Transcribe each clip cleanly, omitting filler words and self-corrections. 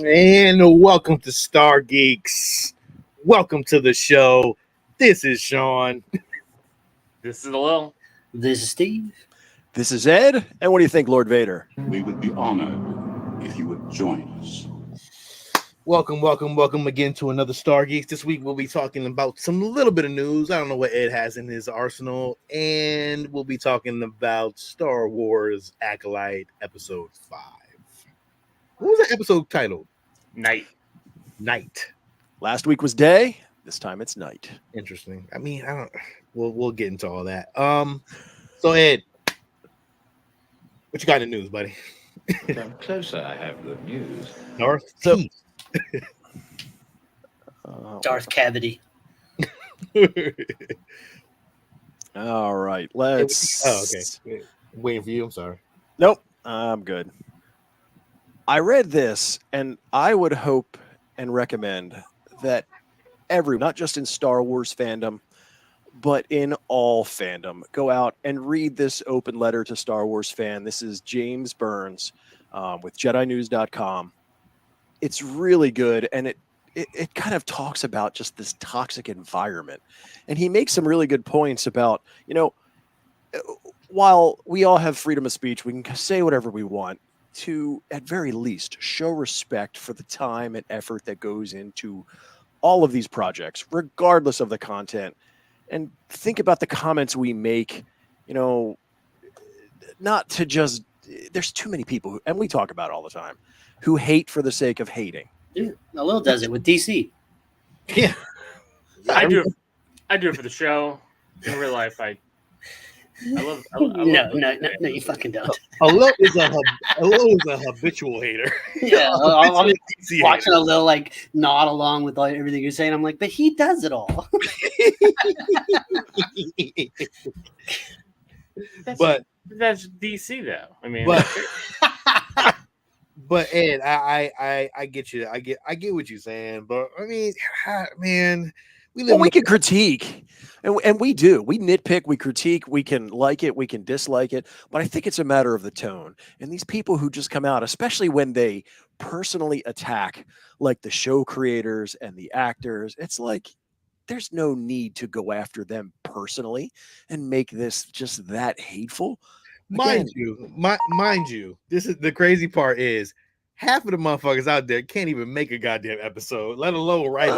And welcome to Stargeekz. Welcome to the show. This is Sean. This is Lil. This is Steve. This is Ed. And what do you think, Lord Vader? We would be honored if you would join us. Welcome again to another Stargeekz. This week we'll be talking about some little bit of news. I don't know what Ed has in his arsenal. And we'll be talking about Star Wars Acolyte Episode 5. What was the episode titled? Night. Last week was day. This time it's night. Interesting. I mean, I don't. We'll get into all that. So Ed, what you got in the news, buddy? Come closer, I have good news. Darth So- Teeth. Darth Cavity. All right. Let's. Oh, okay. Waiting for you. I'm sorry. Nope. I'm good. I read this, and I would hope and recommend that everyone, not just in Star Wars fandom, but in all fandom, go out and read this open letter to Star Wars fan. This is James Burns with JediNews.com. It's really good, and it kind of talks about just this toxic environment. And he makes some really good points about, while we all have freedom of speech, we can say whatever we want, to, at very least, show respect for the time and effort that goes into all of these projects, regardless of the content. And think about the comments we make, not to just, there's too many people, and we talk about it all the time, who hate for the sake of hating. Dude, Lil does it with DC. Yeah. I do it for the show. In real life, I love No, you fucking don't. Lil is a habitual hater. Yeah, I'm DC watching a little nod along with everything you're saying. I'm like, but he does it all. That's DC though. I mean, but Ed, I get you. I get what you're saying. But I mean, man, we can critique, and we do. We nitpick, we critique, we can like it, we can dislike it. But I think it's a matter of the tone. And these people who just come out, especially when they personally attack, like the show creators and the actors, it's like there's no need to go after them personally and make this just that hateful. Mind you, this is the crazy part is half of the motherfuckers out there can't even make a goddamn episode, let alone write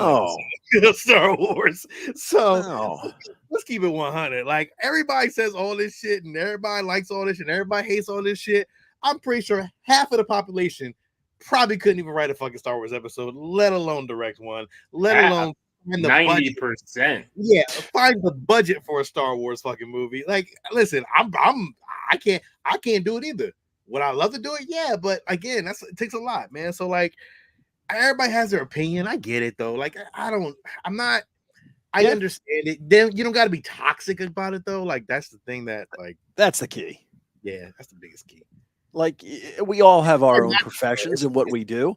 Star Wars. So let's keep it 100. Like, everybody says all this shit and everybody likes all this shit and everybody hates all this shit. I'm pretty sure half of the population probably couldn't even write a fucking Star Wars episode, let alone direct one, let alone 90%. Yeah, find the budget for a Star Wars fucking movie. Like, listen, I can't do it either. Would I love to do it? Yeah, but again, it takes a lot, man. So like, everybody has their opinion. I get it though. Like, I understand it. Then you don't got to be toxic about it though. Like, that's the thing that's the key. Yeah, that's the biggest key. Like, we all have our own professions and what we do.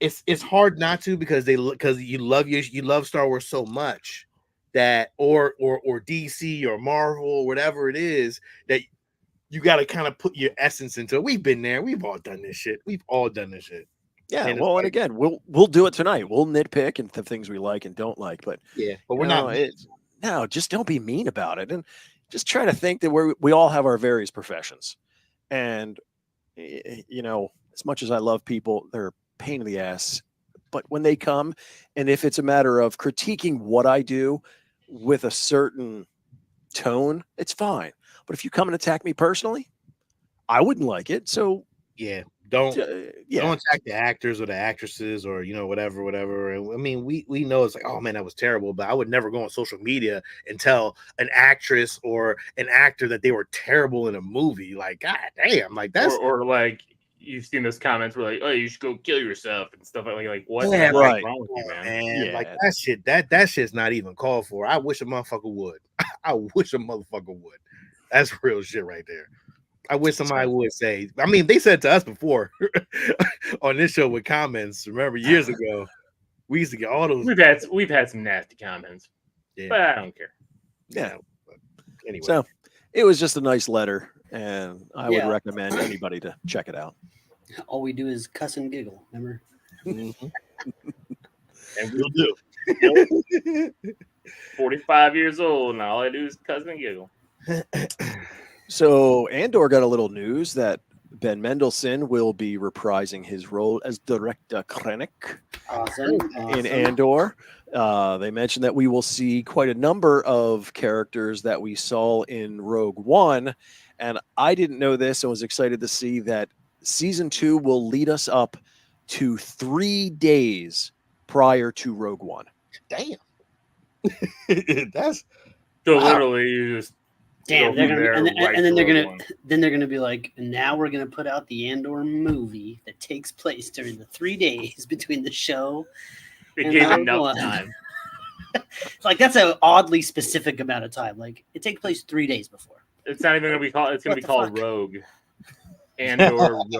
It's hard not to because you love Star Wars so much that or DC or Marvel or whatever it is that you got to kind of put your essence into it. We've been there. We've all done this shit. Yeah. And again, we'll do it tonight. We'll nitpick and the things we like and don't like, but we're not. No, just don't be mean about it, and just try to think that we all have our various professions, and as much as I love people, they're a pain in the ass. But when they come, and if it's a matter of critiquing what I do with a certain tone, it's fine. But if you come and attack me personally, I wouldn't like it. So don't attack the actors or the actresses or whatever. I mean, we know it's like, oh man, that was terrible. But I would never go on social media and tell an actress or an actor that they were terrible in a movie. Like, god damn, like that's or like you've seen those comments where like, oh, you should go kill yourself and stuff like what? Yeah, right. Wrong with you, man? Yeah. Like that shit. That shit's not even called for. I wish a motherfucker would. I wish a motherfucker would. That's real shit right there. I wish somebody would say. I mean, they said to us before on this show with comments. Remember years ago, we used to get all those. We've had some nasty comments, but I don't care. Yeah. But anyway, so it was just a nice letter, and I would recommend anybody to check it out. All we do is cuss and giggle. Remember? Mhm. And Will do. 45 years old, and all I do is cuss and giggle. So Andor got a little news that Ben Mendelsohn will be reprising his role as Director Krennic Awesome. in Andor. They mentioned that we will see quite a number of characters that we saw in Rogue One. And I didn't know this and was excited to see that season 2 will lead us up to 3 days prior to Rogue One. Damn. That's So wow. literally, you just Damn, go they're from gonna there be, right and then to they're Rogue gonna One. then they're gonna be like, and now we're gonna put out the Andor movie that takes place during the 3 days between the show. They and gave Rogue enough One. time. It's like that's an oddly specific amount of time. Like it takes place 3 days before. It's not even gonna be called. It's gonna What be the called fuck? Rogue. Andor Rogue.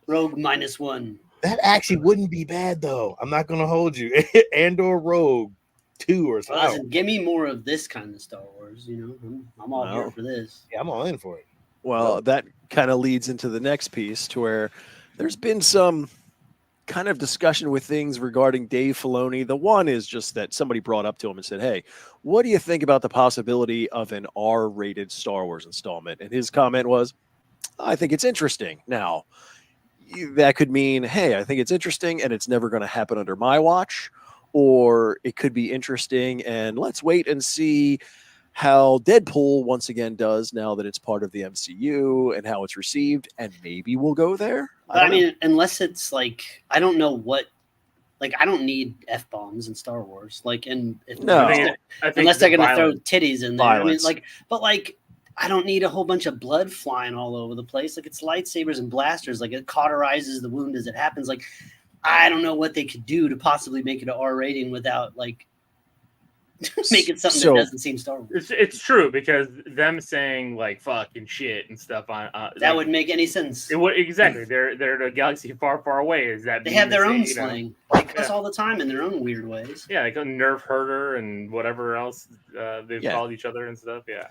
Rogue -1. That actually wouldn't be bad though. I'm not gonna hold you. Andor Rogue 2 or Well, something. listen, give me more of this kind of Star Wars. You know, I'm all here Well. for this. Yeah, I'm all in for it. Well, that kind of leads into the next piece to where there's been some kind of discussion with things regarding Dave Filoni. The one is just that somebody brought up to him and said, "Hey, what do you think about the possibility of an R-rated Star Wars installment?" And his comment was, "I think it's interesting." Now, that could mean, "Hey, I think it's interesting and it's never going to happen under my watch," or it could be interesting and let's wait and see how Deadpool once again does now that it's part of the MCU and how it's received, and maybe we'll go there. But I mean, unless it's like I don't know what. Like I don't need F-bombs in Star Wars. Like, and if No. I think unless they're gonna throw violence. titties in there. Violence. I mean, like I don't need a whole bunch of blood flying all over the place. Like it's lightsabers and blasters. Like it cauterizes the wound as it happens. Like I don't know what they could do to possibly make it an R rating without like making something So- that doesn't seem Star Wars. It's true because them saying like fuck and shit and stuff on That like, wouldn't make any sense. it would exactly. They're in a galaxy far, far away. Is that They mean have their to say, own you know, slang. They cuss Yeah. all the time in their own weird ways. Yeah, like a nerf herder and whatever else they've Yeah. called each other and stuff. Yeah.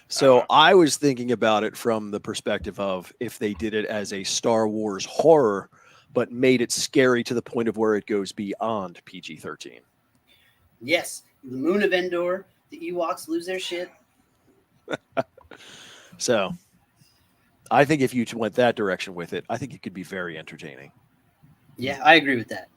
So I was thinking about it from the perspective of if they did it as a Star Wars horror, but made it scary to the point of where it goes beyond PG-13. Yes, the moon of Endor. The Ewoks lose their shit. So I think if you went that direction with it, I think it could be very entertaining. Yeah, I agree with that.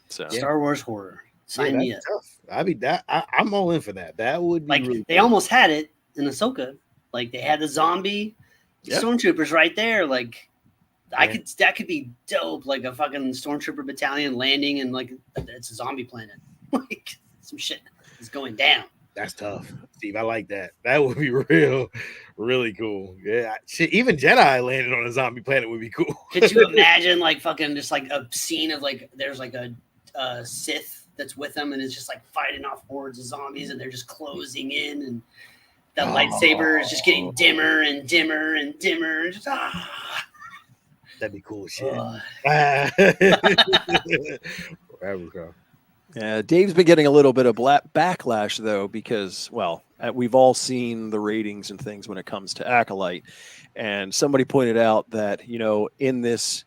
So Star Wars horror. Sign me up. I'm all in for that. That would be Like really they almost had it in Ahsoka. Like they had the zombie Yeah. stormtroopers right there. Like Yeah. that could be dope. Like a fucking stormtrooper battalion landing and like it's a zombie planet. Like some shit is going down. That's tough, Steve. I like that. That would be really cool. Yeah, shit. Even Jedi landed on a zombie planet would be cool. Could you imagine like fucking just like a scene of like there's like a Sith that's with them and it's just like fighting off hordes of zombies and they're just closing in and the lightsaber is just getting dimmer and dimmer and dimmer. Just, That'd be cool as shit. Ugh. There we go. yeah, Dave's been getting a little bit of backlash though, because we've all seen the ratings and things when it comes to Acolyte, and somebody pointed out that in this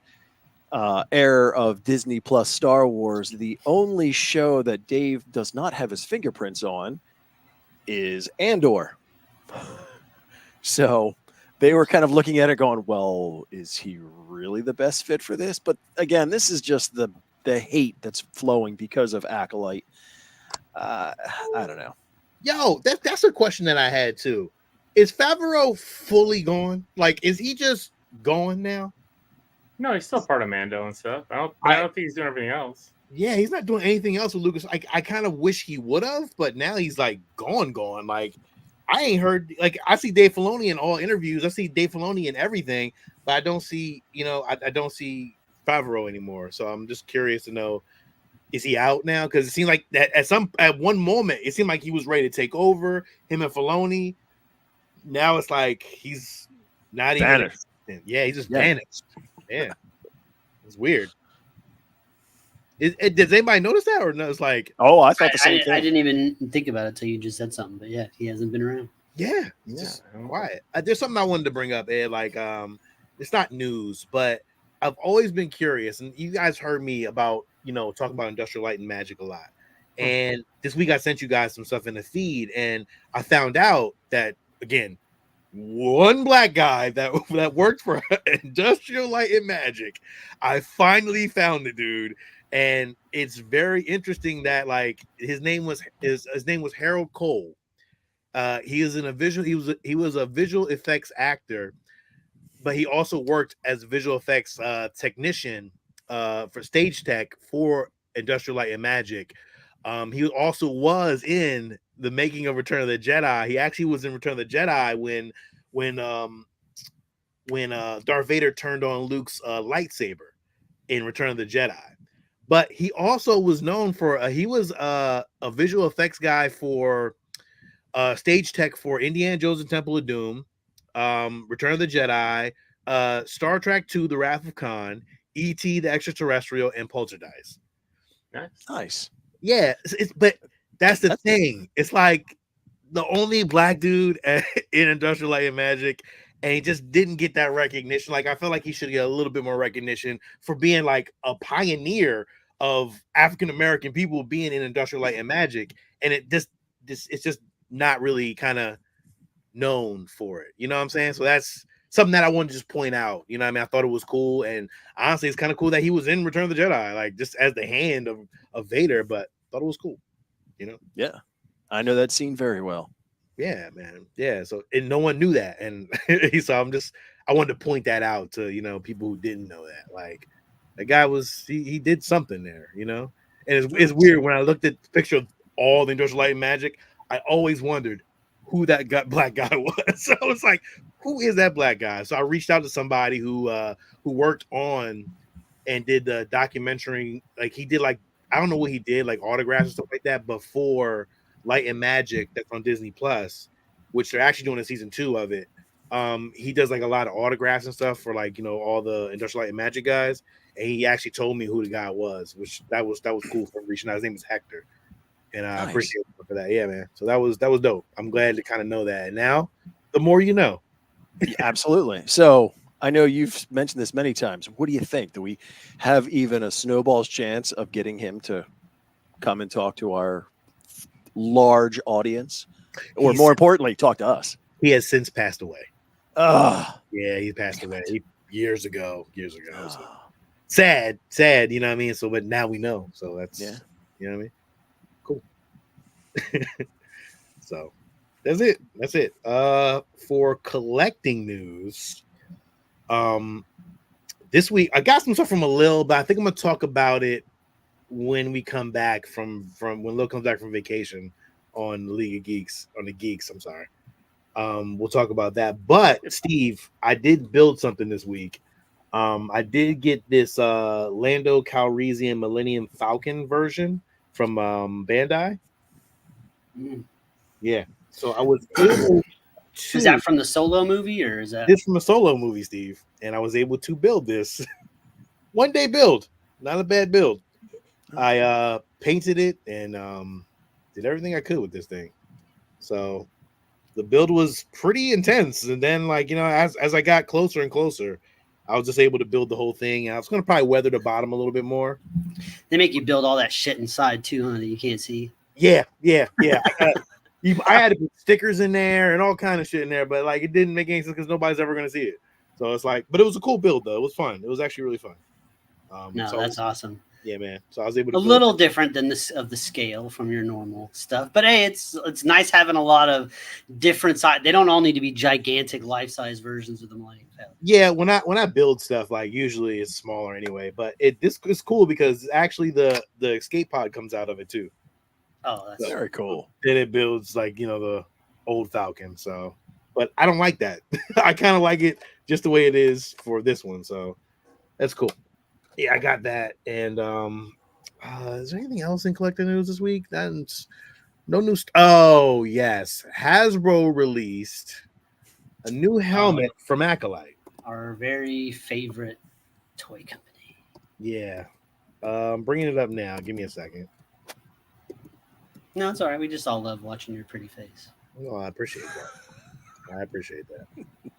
era of Disney Plus Star Wars, the only show that Dave does not have his fingerprints on is Andor. So they were kind of looking at it going, well, is he really the best fit for this? But again, this is just the hate that's flowing because of Acolyte. I don't know. Yo, that's a question that I had too. Is Favreau fully gone? Like, is he just gone now? No, he's still part of Mando and stuff. I don't think he's doing everything else. Yeah, he's not doing anything else with Lucas. I kind of wish he would have, but now he's like gone. Like, I ain't heard. Like, I see Dave Filoni in all interviews. I see Dave Filoni in everything, but I don't see. I don't see Favreau anymore. So I'm just curious to know, is he out now? Because it seemed like that at one moment it seemed like he was ready to take over, him and Filoni. Now it's like he's not Vanished. even. Yeah, he's just vanished. Yeah, it's weird. Does anybody notice that, or no? It's like, Oh, I thought the same thing. I didn't even think about it till you just said something. But yeah, he hasn't been around. yeah, it's just quiet. There's something I wanted to bring up, Ed. Like, it's not news, but I've always been curious, and you guys heard me about, talking about Industrial Light and Magic a lot. And this week I sent you guys some stuff in the feed, and I found out that, again, one black guy that worked for Industrial Light and Magic. I finally found the dude, and it's very interesting that like his name was Harold Cole. He was he was a visual effects actor, but he also worked as a visual effects technician for stage tech for Industrial Light and Magic. He also was in the making of Return of the Jedi. He actually was in Return of the Jedi when Darth Vader turned on Luke's lightsaber in Return of the Jedi. But he also was known for he was a visual effects guy for stage tech for Indiana Jones and Temple of Doom, Return of the Jedi, Star Trek II: The Wrath of Khan, E.T. the Extraterrestrial, and Poltergeist. Nice. Yeah, but that's the thing. It's like the only black dude in Industrial Light and Magic, and he just didn't get that recognition. Like I feel like he should get a little bit more recognition for being like a pioneer of African American people being in Industrial Light and Magic, and it's just not really kind of known for it. You know what I'm saying? So that's something that I wanted to just point out. You know what I mean? I thought it was cool, and honestly, it's kind of cool that he was in Return of the Jedi, like just as the hand of Vader. But thought it was cool. Yeah, I know that scene very well. Yeah, man. Yeah. So and no one knew that, and so I wanted to point that out to people who didn't know that. Like the guy he did something there, and it's weird when I looked at the picture of all the Industrial Light and Magic. I always wondered who that black guy was. So I was like, who is that black guy? So I reached out to somebody who worked on and did the documentary. Like he did I don't know what he did, like autographs and stuff like that before Light and Magic that's on Disney Plus, which they're actually doing a season 2 of it. He does like a lot of autographs and stuff for all the Industrial Light and Magic guys. And he actually told me who the guy was, which that was cool for reaching out. His name is Hector. And I appreciate him for that. Yeah, man. So that was dope. I'm glad to kind of know that. And now the more you know. Absolutely. So I know you've mentioned this many times. What do you think? Do we have even a snowball's chance of getting him to come and talk to our large audience? Or more importantly, talk to us? He has since passed away. Yeah, he passed away years ago. So. Sad, you know what I mean? So, but now we know. So that's, you know what I mean? Cool. So that's it. For collecting news, this week I got some stuff from Lil, but I think I'm gonna talk about it when we come back from when Lil comes back from vacation on the League of Geeks, on the Geeks. I'm sorry. We'll talk about that. But Steve, I did build something this week. I did get this Lando Calrissian Millennium Falcon version from Bandai. Yeah. So I was able to. Is that from the Solo movie, or is that this from a Solo movie, Steve? And I was able to build this one day build. Not a bad build. I painted it and did everything I could with this thing. So the build was pretty intense. And then, as I got closer and closer, I was just able to build the whole thing. And I was going to probably weather the bottom a little bit more. They make you build all that shit inside too, huh? That you can't see. Yeah. I had to put stickers in there and all kind of shit in there, but it didn't make any sense because nobody's ever going to see it. So it's but it was a cool build though. It was fun. It was actually really fun. That's awesome. Yeah, man. So I was able to a little different than this of the scale from your normal stuff, but hey, it's nice having a lot of different size. They don't all need to be gigantic life-size versions of the Millennium Falcon. Yeah, when I build stuff, usually it's smaller anyway, but this is cool because actually the escape pod comes out of it too. Oh, that's very cool. Then it builds the old Falcon. So, but I don't like that. I kind of like it just the way it is for this one. So that's cool. Yeah, I got that. And is there anything else in collecting news this week? That's no news. Oh yes, Hasbro released a new helmet from Acolyte, our very favorite toy company. Yeah, I'm bringing it up now. Give me a second. No, it's all right. We just all love watching your pretty face. Oh, I appreciate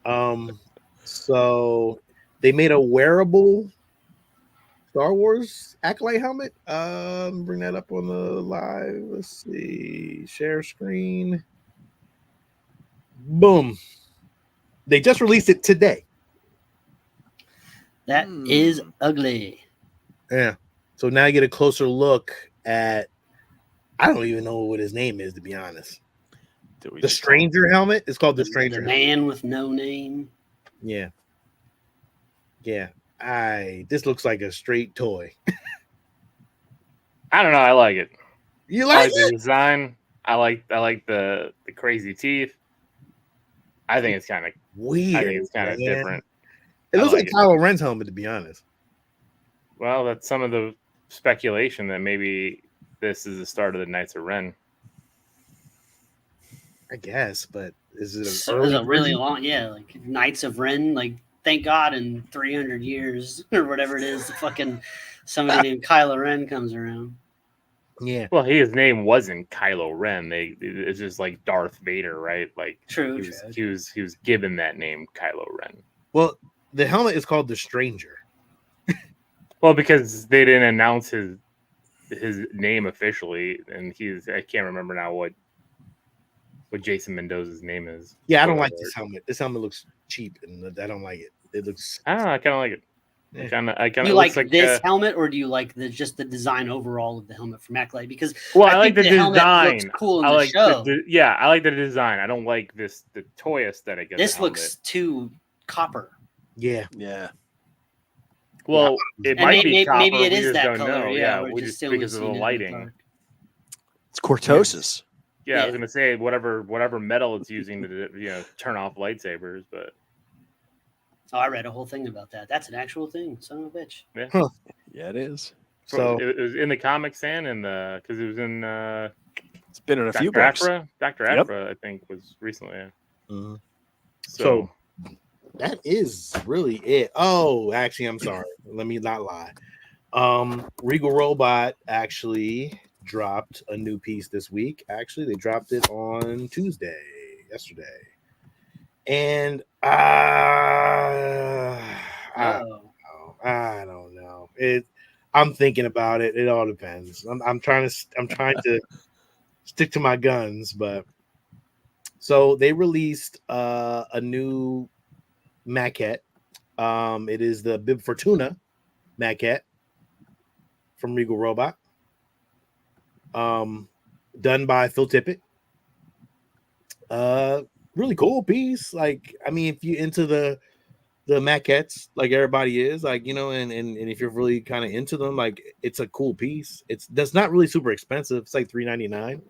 that. So They made a wearable Star Wars Acolyte helmet. Bring that up on the live. Let's see. Share screen. Boom. They just released it today. That is ugly. Yeah. So now you get a closer look at. I don't even know what his name is, to be honest. The Stranger helmet. It's called the Stranger. The man with no name. Yeah. Yeah. This looks like a straight toy. I don't know. I like it. You I like like the design. I like the crazy teeth. I think it's kind of weird. I think it's kind of different. It looks like Kylo Ren's helmet, to be honest. Well, that's some of the speculation that maybe this is the start of the Knights of Ren. I guess, but is it a really long? Yeah, like Knights of Ren. Like, thank God, in 300 years or whatever it is, fucking somebody named Kylo Ren comes around. Yeah. Well, his name wasn't Kylo Ren. It's just like Darth Vader, right? Like, true. He was given that name, Kylo Ren. Well, the helmet is called the Stranger. Well, because they didn't announce his name officially, and I can't remember now what Jason Mendoza's name is. Yeah, I don't like this helmet. This helmet looks cheap, and I don't like it. It looks. I don't know. I kind of like it. Yeah. I kind of. You like this helmet, or do you like just the design overall of the helmet from Acolyte? Because I like the design. Looks cool in I like the show. I like the design. I don't like the toy aesthetic of this looks too copper. Yeah. Yeah. Well, it might be copper. Maybe it is just that don't color. know. Yeah, we just because of the lighting. It's cortosis. Yeah, I was gonna say whatever metal it's using to turn off lightsabers, but I read a whole thing about that. That's an actual thing, son of a bitch. Yeah, yeah, it is. So it was in the comics and because it was in. It's been in a few books. Dr. Aphra, I think, was recently. Yeah. Mm-hmm. So that is really it. Oh, actually, I'm sorry. Let me not lie. Regal Robot actually dropped a new piece this week. Actually, they dropped it on yesterday. And I don't know. I'm thinking about it. It all depends. I'm trying to stick to my guns, but so they released a new maquette. It is the Bib Fortuna maquette from Regal Robot. Done by Phil Tippett. Really cool piece. Like, I mean, if you're into the maquettes, like everybody is, like, and if you're really kind of into them, like, it's a cool piece. That's not really super expensive. It's like $3.99.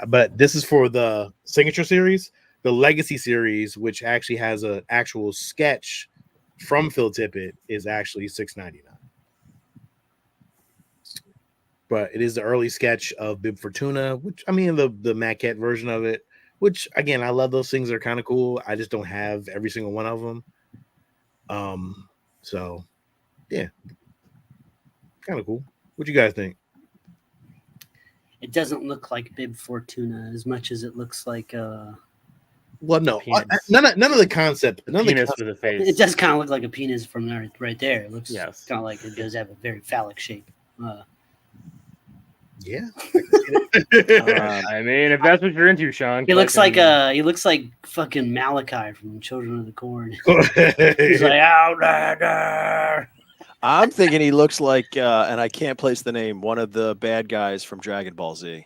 But this is for the Signature series. The Legacy series, which actually has an actual sketch from Phil Tippett, is actually $6.99. But it is the early sketch of Bib Fortuna, which, I mean, the maquette version of it, which, again, I love those things. They're kind of cool. I just don't have every single one of them. So, yeah. Kind of cool. What you guys think? It doesn't look like Bib Fortuna as much as it looks like well, no, none of the concept. Penis with a face. It does kind of look like a penis from there, right there. It looks kind of like it does have a very phallic shape. Yeah. I mean, if that's what you're into, Sean. He looks like fucking Malachi from Children of the Corn. He's like, Outlander. I'm thinking he looks like, and I can't place the name, one of the bad guys from Dragon Ball Z.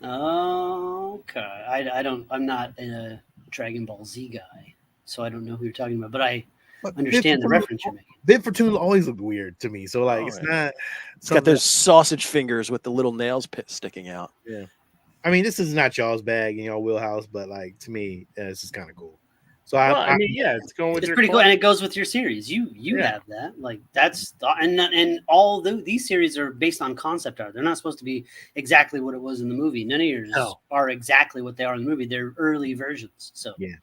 Oh, okay. I'm not a Dragon Ball Z guy, so I don't know who you're talking about, but I understand the reference you're making. Bib Fortuna always look weird to me, so like not. It's got those sausage fingers with the little nails sticking out. Yeah, I mean, this is not y'all's bag in y'all wheelhouse, but like to me, this is kind of cool. So I mean, yeah, it's going with it's your pretty cool, and it goes with your series. You have that, like that's and all these series are based on concept art. They're not supposed to be exactly what it was in the movie. None of yours are exactly what they are in the movie. They're early versions. So yeah,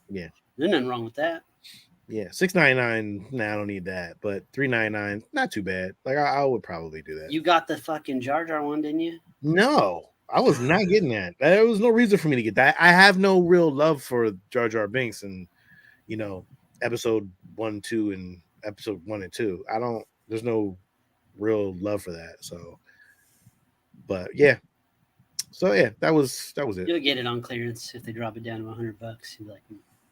there's nothing wrong with that. Yeah, $6.99. Nah, I don't need that, but $3.99, not too bad. Like I would probably do that. You got the fucking Jar Jar one, didn't you? No, I was not getting that. There was no reason for me to get that. I have no real love for Jar Jar Binks, and episode 1, 2, and episode 1 and 2. There's no real love for that. So, but yeah. So yeah, that was it. You'll get it on clearance if they drop it down to $100. You're like,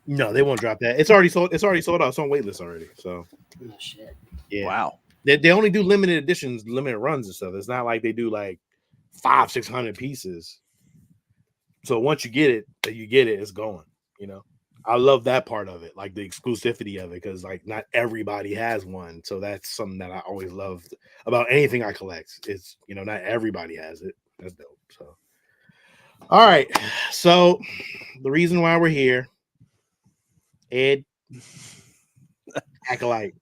No, they won't drop that. It's already sold. It's already sold out. It's on waitlist already. So oh shit. yeah. Wow. They only do limited editions, limited runs and stuff. It's not like they do like 500-600 pieces. So once you get it, it's going. You know, I love that part of it, like the exclusivity of it, because like not everybody has one. So that's something that I always loved about anything I collect. It's, you know, not everybody has it. That's dope. So all right. So the reason why we're here, Ed, Acolyte,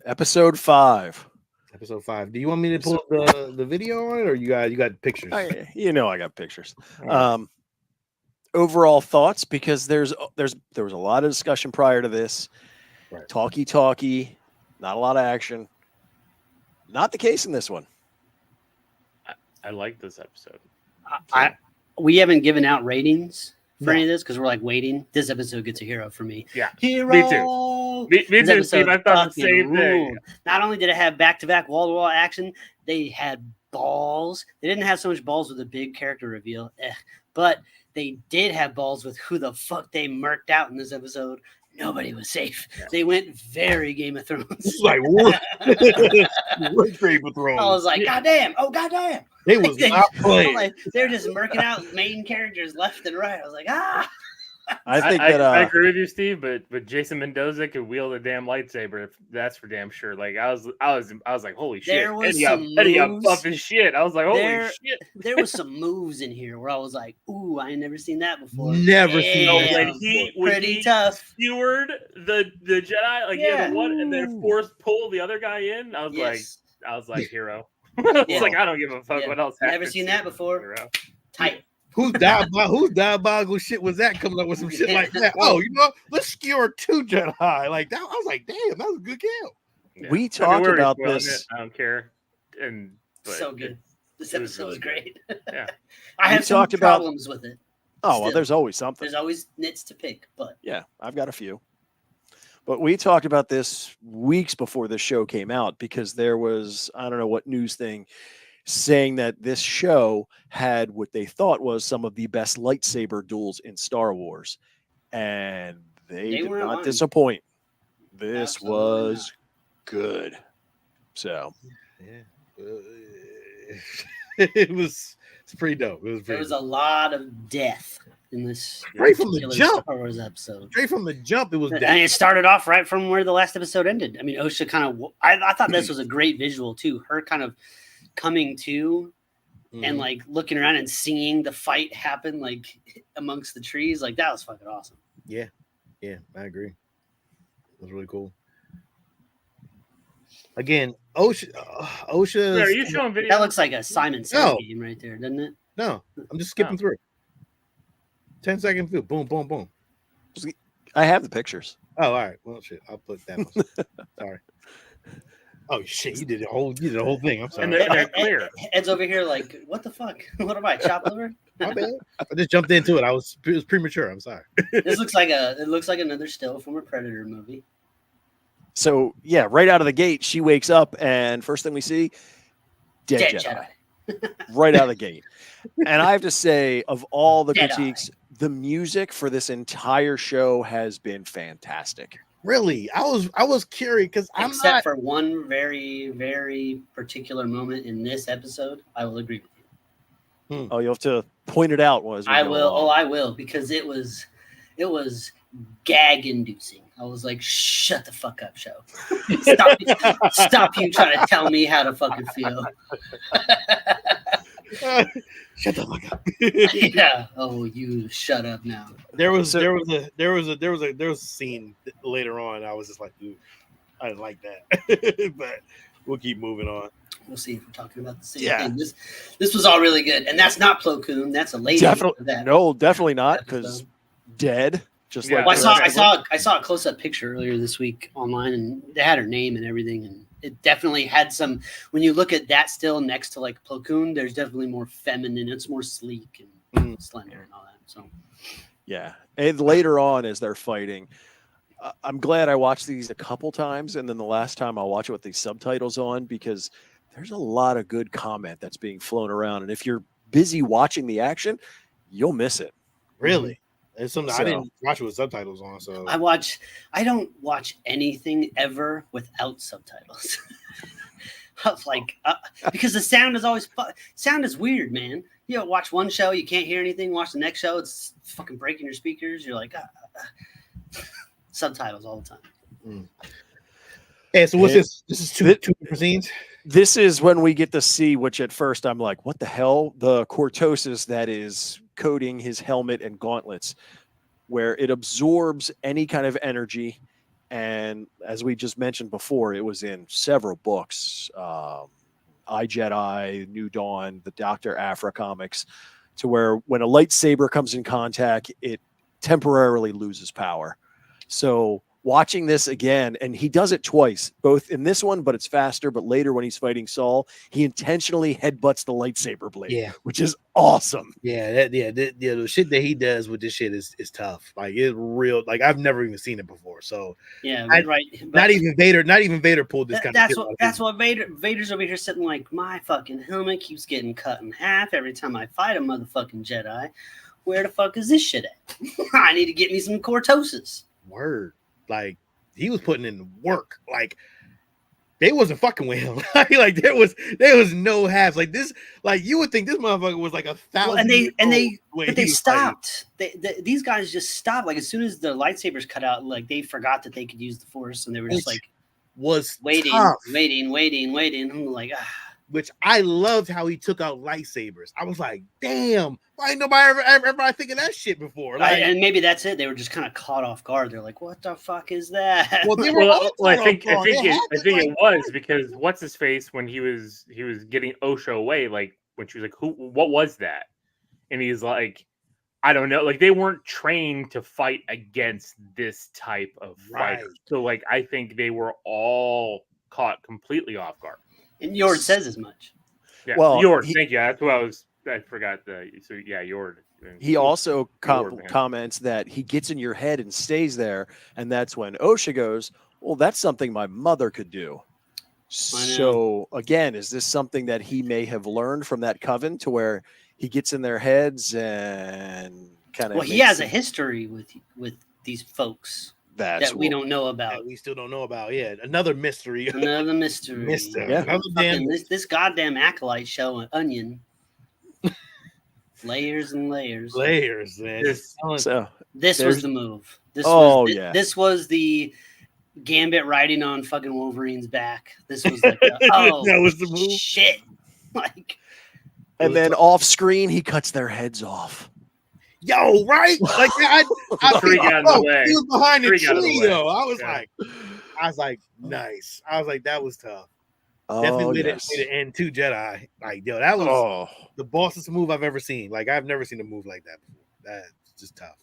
episode 5. Episode 5. Do you want me to pull up the video on it, or you got pictures? I got pictures. Overall thoughts, because there was a lot of discussion prior to this. Right. Talky, not a lot of action. Not the case in this one. I like this episode. We haven't given out ratings for any of this because we're like waiting. This episode gets a hero for me. Yeah, hero. me too. Me This too, episode Steve. I thought the same fucking thing. ruled. Not only did it have back-to-back wall-to-wall action, they had balls. They didn't have so much balls with a big character reveal, but they did have balls with who the fuck they murked out in this episode. Nobody was safe. Yeah. They went very Game of Thrones. Like what? Game of Thrones. I was like, goddamn! Oh, goddamn! They was not playing. Like, they're just murking out main characters left and right. I was like, ah. I agree with you, Steve, but Jason Mendoza could wield a damn lightsaber. That's for damn sure. Like I was like, holy shit! There was Eddie up buff as shit. I was like, holy shit! There was some moves in here where I was like, ooh, I ain't never seen that before. Never seen that. When he tough. Skewered the Jedi, like he had one, and then forced pull the other guy in. I was like, hero. It's like I don't give a fuck what else happens. Never seen that before. Hero. Tight. Whose diabolical shit was that coming up with some shit like that? Oh, you know, let's skewer 2 Jedi like that. I was like, damn, that was a good kill. Yeah. We talked about this. I don't care. So good. This episode was great. Yeah. I have some problems with it. Oh, well, there's always something. There's always nits to pick, but yeah, I've got a few. But we talked about this weeks before the show came out because there was, I don't know what news thing, saying that this show had what they thought was some of the best lightsaber duels in Star Wars. And they did not disappoint. This was good. So, yeah. It's pretty dope. There was a lot of death in this right from the jump. Star Wars episode. Straight from the jump, it was death. And it started off right from where the last episode ended. I mean, Osha kind of, I thought this was a great visual too. Her kind of coming to and like looking around and seeing the fight happen like amongst the trees, like that was fucking awesome. Yeah, I agree. It was really cool. Again, Osha. Are you showing video? That looks like a Simon Says game right there, doesn't it? No, I'm just skipping through. 10-second view. Boom, boom, boom. I have the pictures. Oh, all right. Well, shit. I'll put that one. Sorry. Oh shit! You did the whole thing. I'm sorry. And they're clear. Ed's over here like, what the fuck? What am I, chop liver? My bad. I just jumped into it. It was premature. I'm sorry. This looks like another still from a Predator movie. So yeah, right out of the gate, she wakes up and first thing we see, dead Jedi. Right out of the gate. And I have to say, of all the critiques, the music for this entire show has been fantastic. Really, I was curious because except for one very, very particular moment in this episode, I will agree with you. Oh, you'll have to point it out. I will because it was gag-inducing. I was like, "Shut the fuck up, show! Stop you trying to tell me how to fucking feel." Shut the fuck up. Yeah. Oh, you shut up now. There was a scene later on. I was just like, dude, I didn't like that. But we'll keep moving on. We'll see if we're talking about the same thing. This was all really good, and that's not Plo Koon. That's a lady. Definitely not, because dead. Just like I saw a close-up picture earlier this week online, and they had her name and everything, and it definitely had some. When you look at that still next to like Plo Koon, there's definitely more feminine. It's more sleek and slender and all that. So, yeah. And later on, as they're fighting, I'm glad I watched these a couple times, and then the last time I'll watch it with these subtitles on, because there's a lot of good comment that's being flown around, and if you're busy watching the action, you'll miss it. Really? It's something I So- didn't watch it with subtitles on. So I don't watch anything ever without subtitles. I was like, because the sound is always sound is weird, man. You know, watch one show, you can't hear anything. Watch the next show, it's fucking breaking your speakers. You're like, subtitles all the time. Hey, so what's this? This is two different scenes. This is when we get to see, which at first I'm like, what the hell? The cortosis that is coating his helmet and gauntlets, where it absorbs any kind of energy. And as we just mentioned before, it was in several books, I, Jedi, New Dawn, the Dr. Aphra comics, to where when a lightsaber comes in contact, it temporarily loses power. So watching this again, and he does it twice, both in this one, but it's faster. But later when he's fighting Saul, he intentionally headbutts the lightsaber blade, which is awesome. The shit that he does with this shit is tough. Like, it's real. Like, I've never even seen it before. So right. Not even Vader pulled this kind of shit. That's what Vader's over here sitting like, my fucking helmet keeps getting cut in half every time I fight a motherfucking Jedi. Where the fuck is this shit at? I need to get me some cortosis. Word. Like, he was putting in work. Like, they wasn't fucking with him. Like, there was no halves. Like, this, like, you would think this motherfucker was like 1,000. But they stopped. These guys just stopped. Like, as soon as the lightsabers cut out, like, they forgot that they could use the Force, and they were just waiting. I'm like, Which I loved how he took out lightsabers. I was like, damn, why ain't nobody ever think of that shit before? Like, and maybe that's it. They were just kind of caught off guard. They're like, what the fuck is that? Well, I think it was because what's his face when he was getting Osha away, like when she was like, what was that? And he's like, I don't know. Like, they weren't trained to fight against this type of fighter. Right. So like, I think they were all caught completely off guard. And Yord says as much. Yeah, well, Yord, thank you. That's what I forgot. Yord. He also comments that he gets in your head and stays there, and that's when Osha goes, well, that's something my mother could do. So again, is this something that he may have learned from that coven, to where he gets in their heads and kind of? Well, he has a history with these folks. That we don't know about. That we still don't know about. Yeah, another mystery. Another mystery. Yeah. This goddamn Acolyte show, an onion. Layers and layers. Layers, man. This was the move. This was the Gambit riding on fucking Wolverine's back. This was like, that was the move. Shit. Like, and then off screen, he cuts their heads off. Yo, right? Like, he was behind the tree, though. I was like, nice. I was like, that was tough. Definitely made it end to Jedi. Like, yo, that was the bossest move I've ever seen. Like, I've never seen a move like that before. That's just tough.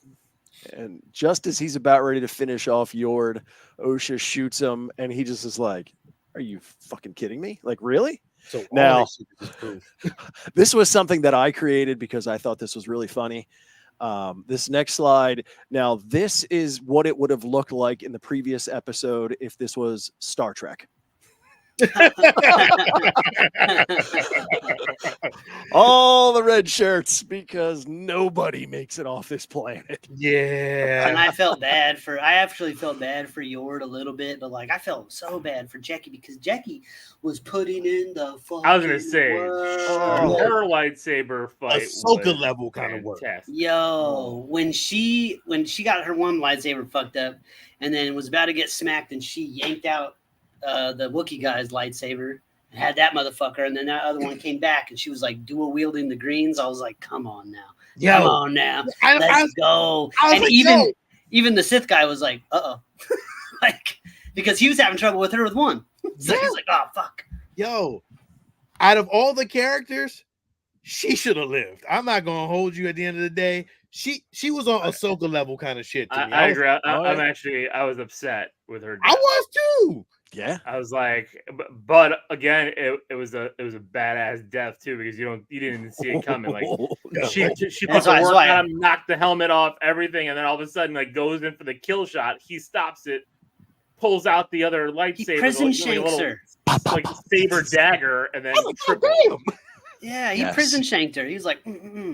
And just as he's about ready to finish off Yord, Osha shoots him, and he just is like, "Are you fucking kidding me? Like, really?" So now, this was something that I created because I thought this was really funny. This next slide. Now, this is what it would have looked like in the previous episode if this was Star Trek. All the red shirts, because nobody makes it off this planet. Yeah. And I actually felt bad for Yord a little bit, but like I felt so bad for Jackie because Jackie was putting in the fucking I was gonna say her lightsaber fight, Ahsoka level kind of work. Yo, when she got her one lightsaber fucked up, and then was about to get smacked, and she yanked out the Wookiee guy's lightsaber and had that motherfucker, and then that other one came back, and she was like dual wielding the greens. I was like, come on now, come on now, let's go. And like, even the Sith guy was like, like, because he was having trouble with her with one. So he's like, oh fuck. Yo, out of all the characters, she should have lived. I'm not gonna hold you at the end of the day. she was on Ahsoka level kind of shit to me. I agree. I was upset with her death. I was too. Yeah, I was like, but again, it was a badass death too, because you didn't see it coming. Like she put the work on him, knocked the helmet off, everything, and then all of a sudden like goes in for the kill shot. He stops it, pulls out the other lightsaber, he prison shanks her, like saber dagger, and then yeah, he prison shanked her. He was like,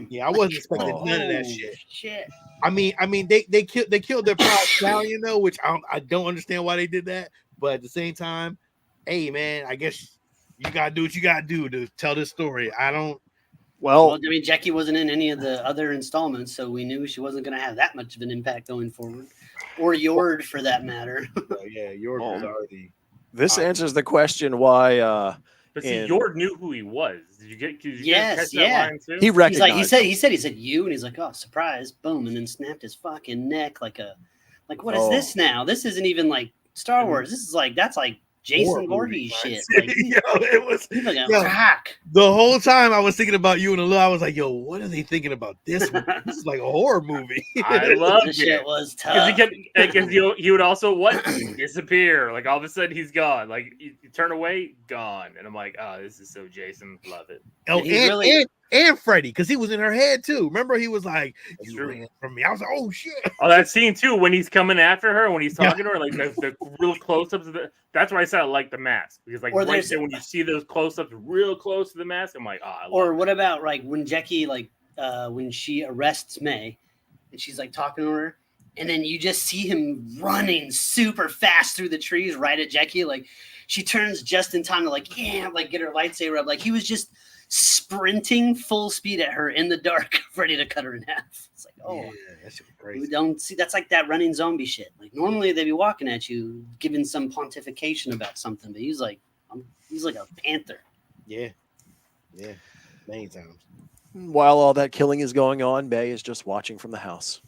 yeah, I wasn't expecting none of that shit. I mean, they killed their proud stallion though, which I don't understand why they did that. But at the same time, hey man, I guess you gotta do what you gotta do to tell this story. Well, I mean, Jackie wasn't in any of the other installments, so we knew she wasn't going to have that much of an impact going forward, or Yord for that matter. Yeah, Yord was already. This answers the question why. But see, Yord knew who he was. Did you yes, catch yeah. that line too? He recognized. He said you, and he's like, oh, surprise, boom, and then snapped his fucking neck like what is this now? This isn't even like Star Wars. This is like that's like Jason Voorhees shit. Like, it was like a hack. The whole time I was thinking about you and Alil. I was like, yo, what are they thinking about this movie? This is like a horror movie. I love this shit was tough. Because he would also disappear. Like all of a sudden he's gone. Like you turn away, gone. And I'm like, oh, this is so Jason. Love it. Oh, and Freddy, because he was in her head too. Remember, he was like, "You ran from me." I was like, "Oh shit!" Oh, that scene too when he's coming after her, when he's talking to her, like the real close-ups of that's why I said I like the mask, because like right there when you see those close-ups real close to the mask, I'm like, oh. Or what about like when Jackie when she arrests May, and she's like talking to her, and then you just see him running super fast through the trees right at Jackie, like she turns just in time to like get her lightsaber up, like he was just sprinting full speed at her in the dark, ready to cut her in half. It's like, oh, yeah, that's crazy. We don't see that's like that running zombie shit. Like normally they'd be walking at you, giving some pontification about something, but he's like a panther. Yeah, many times. While all that killing is going on, May is just watching from the house.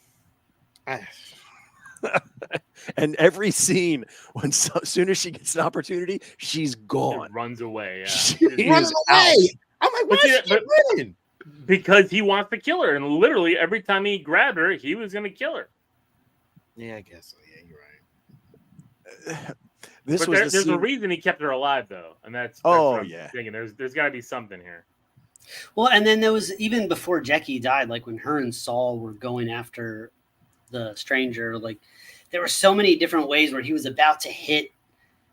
And every scene, as soon as she gets an opportunity, she's gone. It runs away. Yeah, she's running away. I'm like, why is she running? Because he wants to kill her, and literally every time he grabbed her, he was going to kill her. Yeah, I guess so. Yeah, you're right. There's a reason he kept her alive, though, and that's what I'm thinking. There's got to be something here. Well, and then there was even before Jackie died, like when her and Saul were going after the stranger, like there were so many different ways where he was about to hit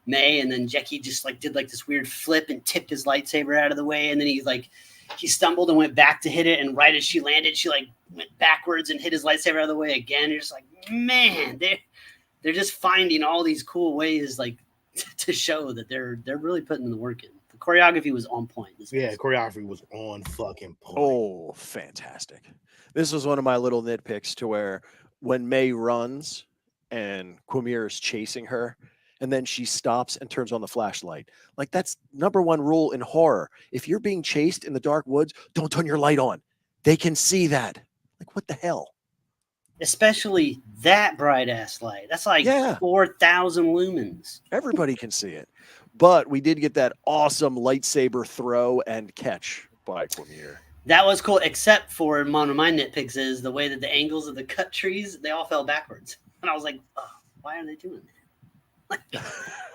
May, and then Jackie just like did like this weird flip and tipped his lightsaber out of the way, and then he stumbled and went back to hit it, and right as she landed, she like went backwards and hit his lightsaber out of the way again. You're just like, man, they're just finding all these cool ways like to show that they're really putting in the work in. The choreography was on point. Choreography was on fucking point. Oh, fantastic. This was one of my little nitpicks to where when May runs and Quamir is chasing her, and then she stops and turns on the flashlight. Like, that's number one rule in horror. If you're being chased in the dark woods, don't turn your light on. They can see that. Like, what the hell? Especially that bright-ass light. That's like 4,000 lumens. Everybody can see it. But we did get that awesome lightsaber throw and catch by Quamir. That was cool, except for one of my nitpicks is the way that the angles of the cut trees, they all fell backwards. And I was like, oh, why are they doing that? Like,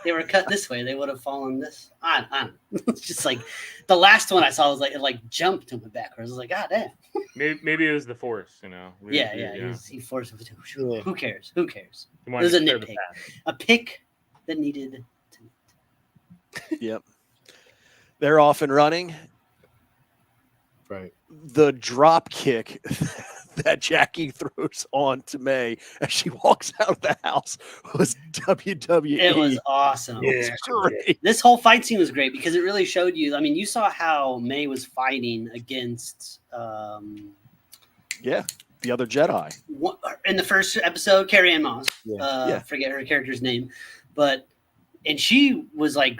they were cut this way, they would have fallen this. I don't know. It's just like the last one I saw was like it like jumped and went backwards. I was like, God damn. Maybe it was the Force, you know. He forced it. Who cares? It was a nitpick. A pick that needed to. Yep. They're off and running. Right. The drop kick that Jackie throws on to May as she walks out of the house was WWE. It was awesome. Yeah, great. This whole fight scene was great because it really showed you. I mean, you saw how May was fighting against the other Jedi. In the first episode, Carrie Ann Moss. Forget her character's name. And she was like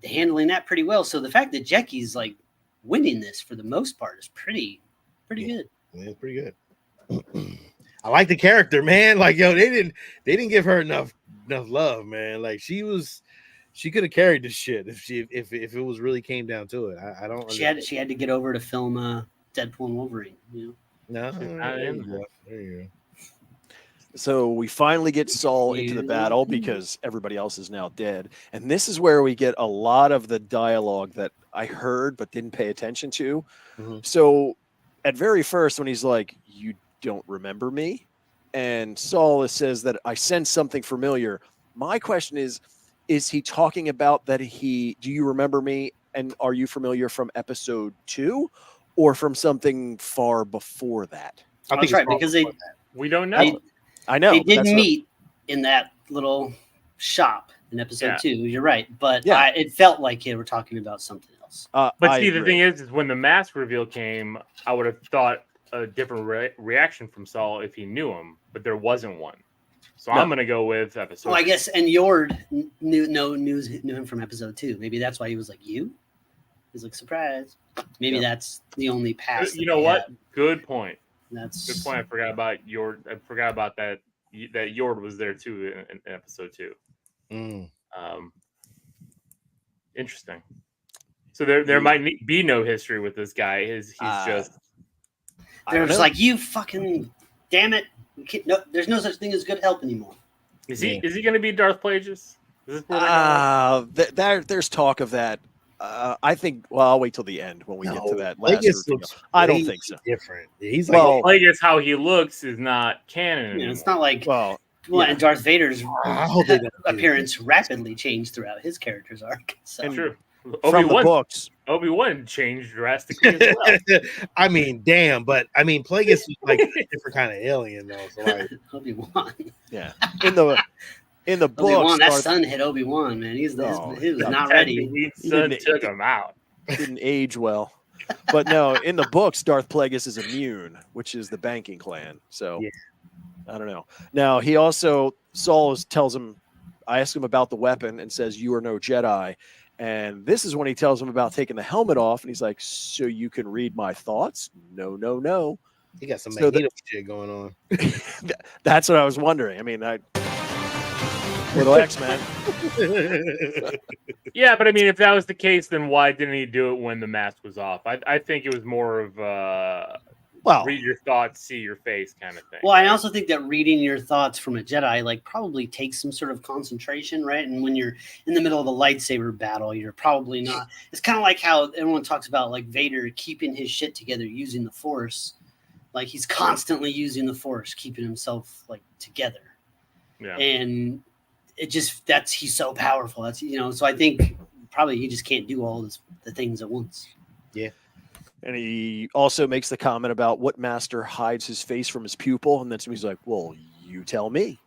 handling that pretty well. So the fact that Jackie's like winning this for the most part is pretty good. Yeah, it's pretty good. I like the character, man. Like, yo, they didn't give her enough love, man. Like she could have carried this shit if it was really came down to it. I don't. She had to get over to film Deadpool and Wolverine. You know? No, She's not there in you there. go. There you go. So we finally get Saul into the battle because everybody else is now dead. And this is where we get a lot of the dialogue that I heard but didn't pay attention to. Mhm. So at very first, when he's like, "You don't remember me?" And Saul says that I sense something familiar. My question is he talking about that do you remember me? And are you familiar from episode 2 or from something far before that? I That's think right, it's because We don't know. I know. they did that's what- meet in that little shop in episode Yeah. 2. You're right, but Yeah. it felt like they were talking about something else. But I see, the agree. thing is when the mask reveal came, I would have thought a different reaction from Saul if he knew him, but there wasn't one. So No. I'm gonna go with episode. I guess, and Yord knew him from episode 2. Maybe that's why he was like, "You?" He's like, "Surprise." Maybe that's the only pass. You know what? Good point. That's Good point. I forgot about Yord. I forgot about that. That Yord was there too in episode 2. Mm. Interesting. So there might be no history with this guy. He's just. They're just like, "You fucking damn it! No, there's no such thing as good help anymore." Is he going to be Darth Plagueis? Is this where they're going? There's talk of that. I think. Well, I'll wait till the end when we get to that last Plagueis reveal. looks I don't way think so. Different. He's like, Well, Plagueis, how he looks is not canon anymore. It's not like well, and Darth Vader's I hope they don't do appearance rapidly changed throughout his character's arc. So. And True. from the books. Obi-Wan changed drastically as well. I mean, damn, but I mean, Plagueis is like a different kind of alien, though. So like, Obi-Wan. Yeah. In the books, Obi-Wan, that Darth son hit Obi-Wan, man. He was Oh, he was God. not ready. The son didn't- took him out. didn't age well. But no, in the books, Darth Plagueis is immune, which is the banking clan. So Yeah. I don't know. Now he also tells him, I ask him about the weapon and says, "You are no Jedi." And this is when he tells him about taking the helmet off, and he's like, "So you can read my thoughts?" No. he got some So Magneto shit going on. That's what I was wondering. I mean, little X-Men. Yeah, but I mean, if that was the case, then why didn't he do it when the mask was off? I think it was more of read your thoughts, see your face kind of thing. Well, I also think that reading your thoughts from a Jedi probably takes some sort of concentration, right? And when you're in the middle of a lightsaber battle, you're probably not. It's kind of like how everyone talks about Vader keeping his shit together using the Force. Like he's constantly using the Force, keeping himself together. Yeah. And it just he's so powerful. That's so I think probably he just can't do all the things at once. Yeah. And he also makes the comment about what master hides his face from his pupil, and then he's like, "Well, you tell me."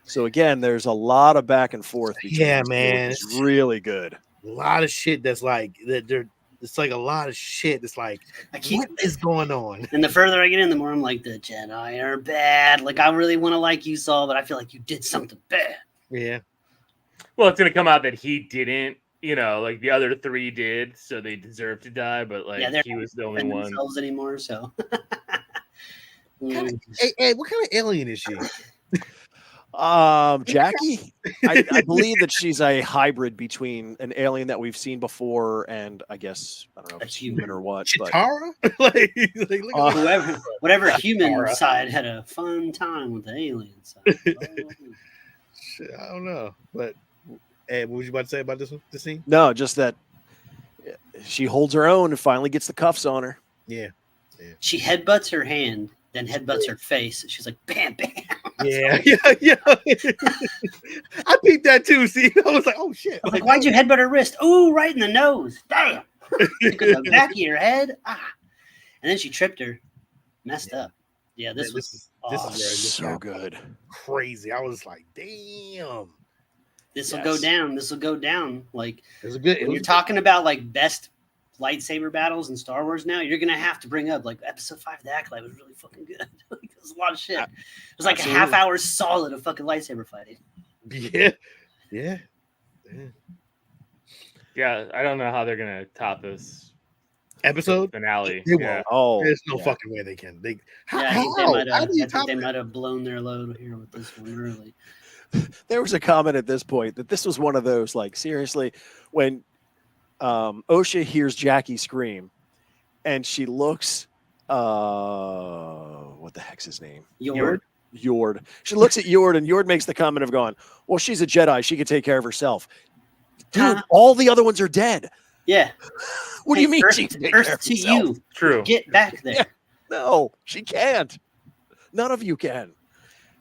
So again, there's a lot of back and forth. Yeah, these two, man, which is really good. A lot of shit that's like that. It's like a lot of shit. That's like, what is going on? And the further I get in, the more I'm like, the Jedi are bad. I really want to like you, Saul, but I feel like you did something bad. Yeah. Well, it's gonna come out that he didn't. The other 3 did, so they deserve to die. But he was the only one. Themselves anymore, so. Hey, what kind of alien is she? Jackie, I believe that she's a hybrid between an alien that we've seen before and I guess I don't know if it's human or what. Chitara? But whatever human side had a fun time with the alien side. Shit, I don't know, but what was you about to say about this scene? No, just that she holds her own and finally gets the cuffs on her. Yeah. She headbutts her hand, then headbutts her face. She's like, bam, bam. Yeah. I peeped that too. See, I was like, oh shit. I'm like, why'd you headbutt her wrist? Oh, right in the nose. Damn. The back of your head. And then she tripped her. Messed up. Yeah, this is so good. Crazy. I was like, damn. This will go down. This will go down. It was good. When you're talking about best lightsaber battles in Star Wars now, you're gonna have to bring up episode 5 of the Acolyte was really fucking good. There's a lot of shit. It was a half hour solid of fucking lightsaber fighting. Yeah. I don't know how they're gonna top this episode finale. They won't. There's no fucking way they can. I think they might have blown their load here with this one early. There was a comment at this point that this was one of those seriously when Osha hears Jackie scream and she looks what the heck's his name? Yord. Yord. She looks at Yord, and Yord makes the comment of going, well, she's a Jedi. She can take care of herself. Dude, all the other ones are dead. Yeah. What do you mean Earth, she can take care Earth of to herself? you. True. Get back there. Yeah. No, she can't. None of you can.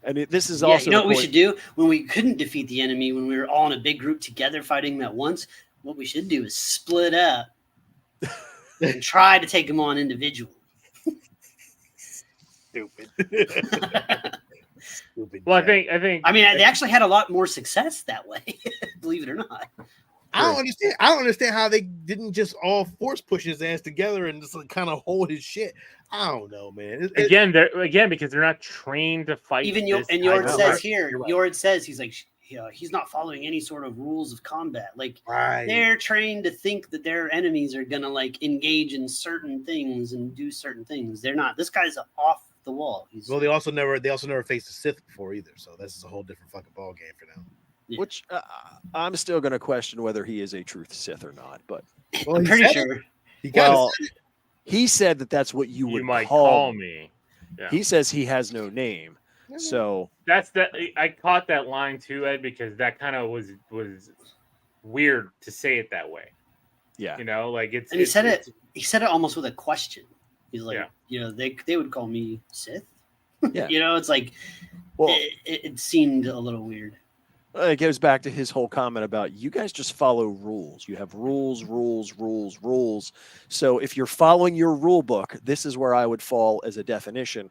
And this is Yeah, also you know what we should do when we couldn't defeat the enemy, when we were all in a big group together fighting them at once? What we should do is split up and try to take them on individually. Stupid. Stupid. Well, Jack. I think. I mean, they actually had a lot more success that way, believe it or not. I don't understand. I don't understand how they didn't just all force push his ass together and just like kind of hold his shit. I don't know, man. Again, because they're not trained to fight. Even this Yord type of says fight. here, You're right. Yord says he's like, he's not following any sort of rules of combat. Like right. they're trained to think that their enemies are gonna like engage in certain things and do certain things. They're not. This guy's off the wall. Well, they also never faced a Sith before either, so this is a whole different fucking ball game for them. Yeah. Which I'm still going to question whether he is a truth Sith or not. But Well, I'm he pretty said sure. He got well, he said that that's what you would You might call call me. Yeah. He says he has no name. So That's that. I caught that line too, Ed, because that kind of was weird to say it that way. yeah. You know, like it's. And he it's- said it's- it. He said it almost with a question. He's like, Yeah. they would call me Sith. Yeah. It's like Well, it seemed a little weird. it goes back to his whole comment about you guys just follow rules. You have rules. So if you're following your rule book, this is where I would fall as a definition.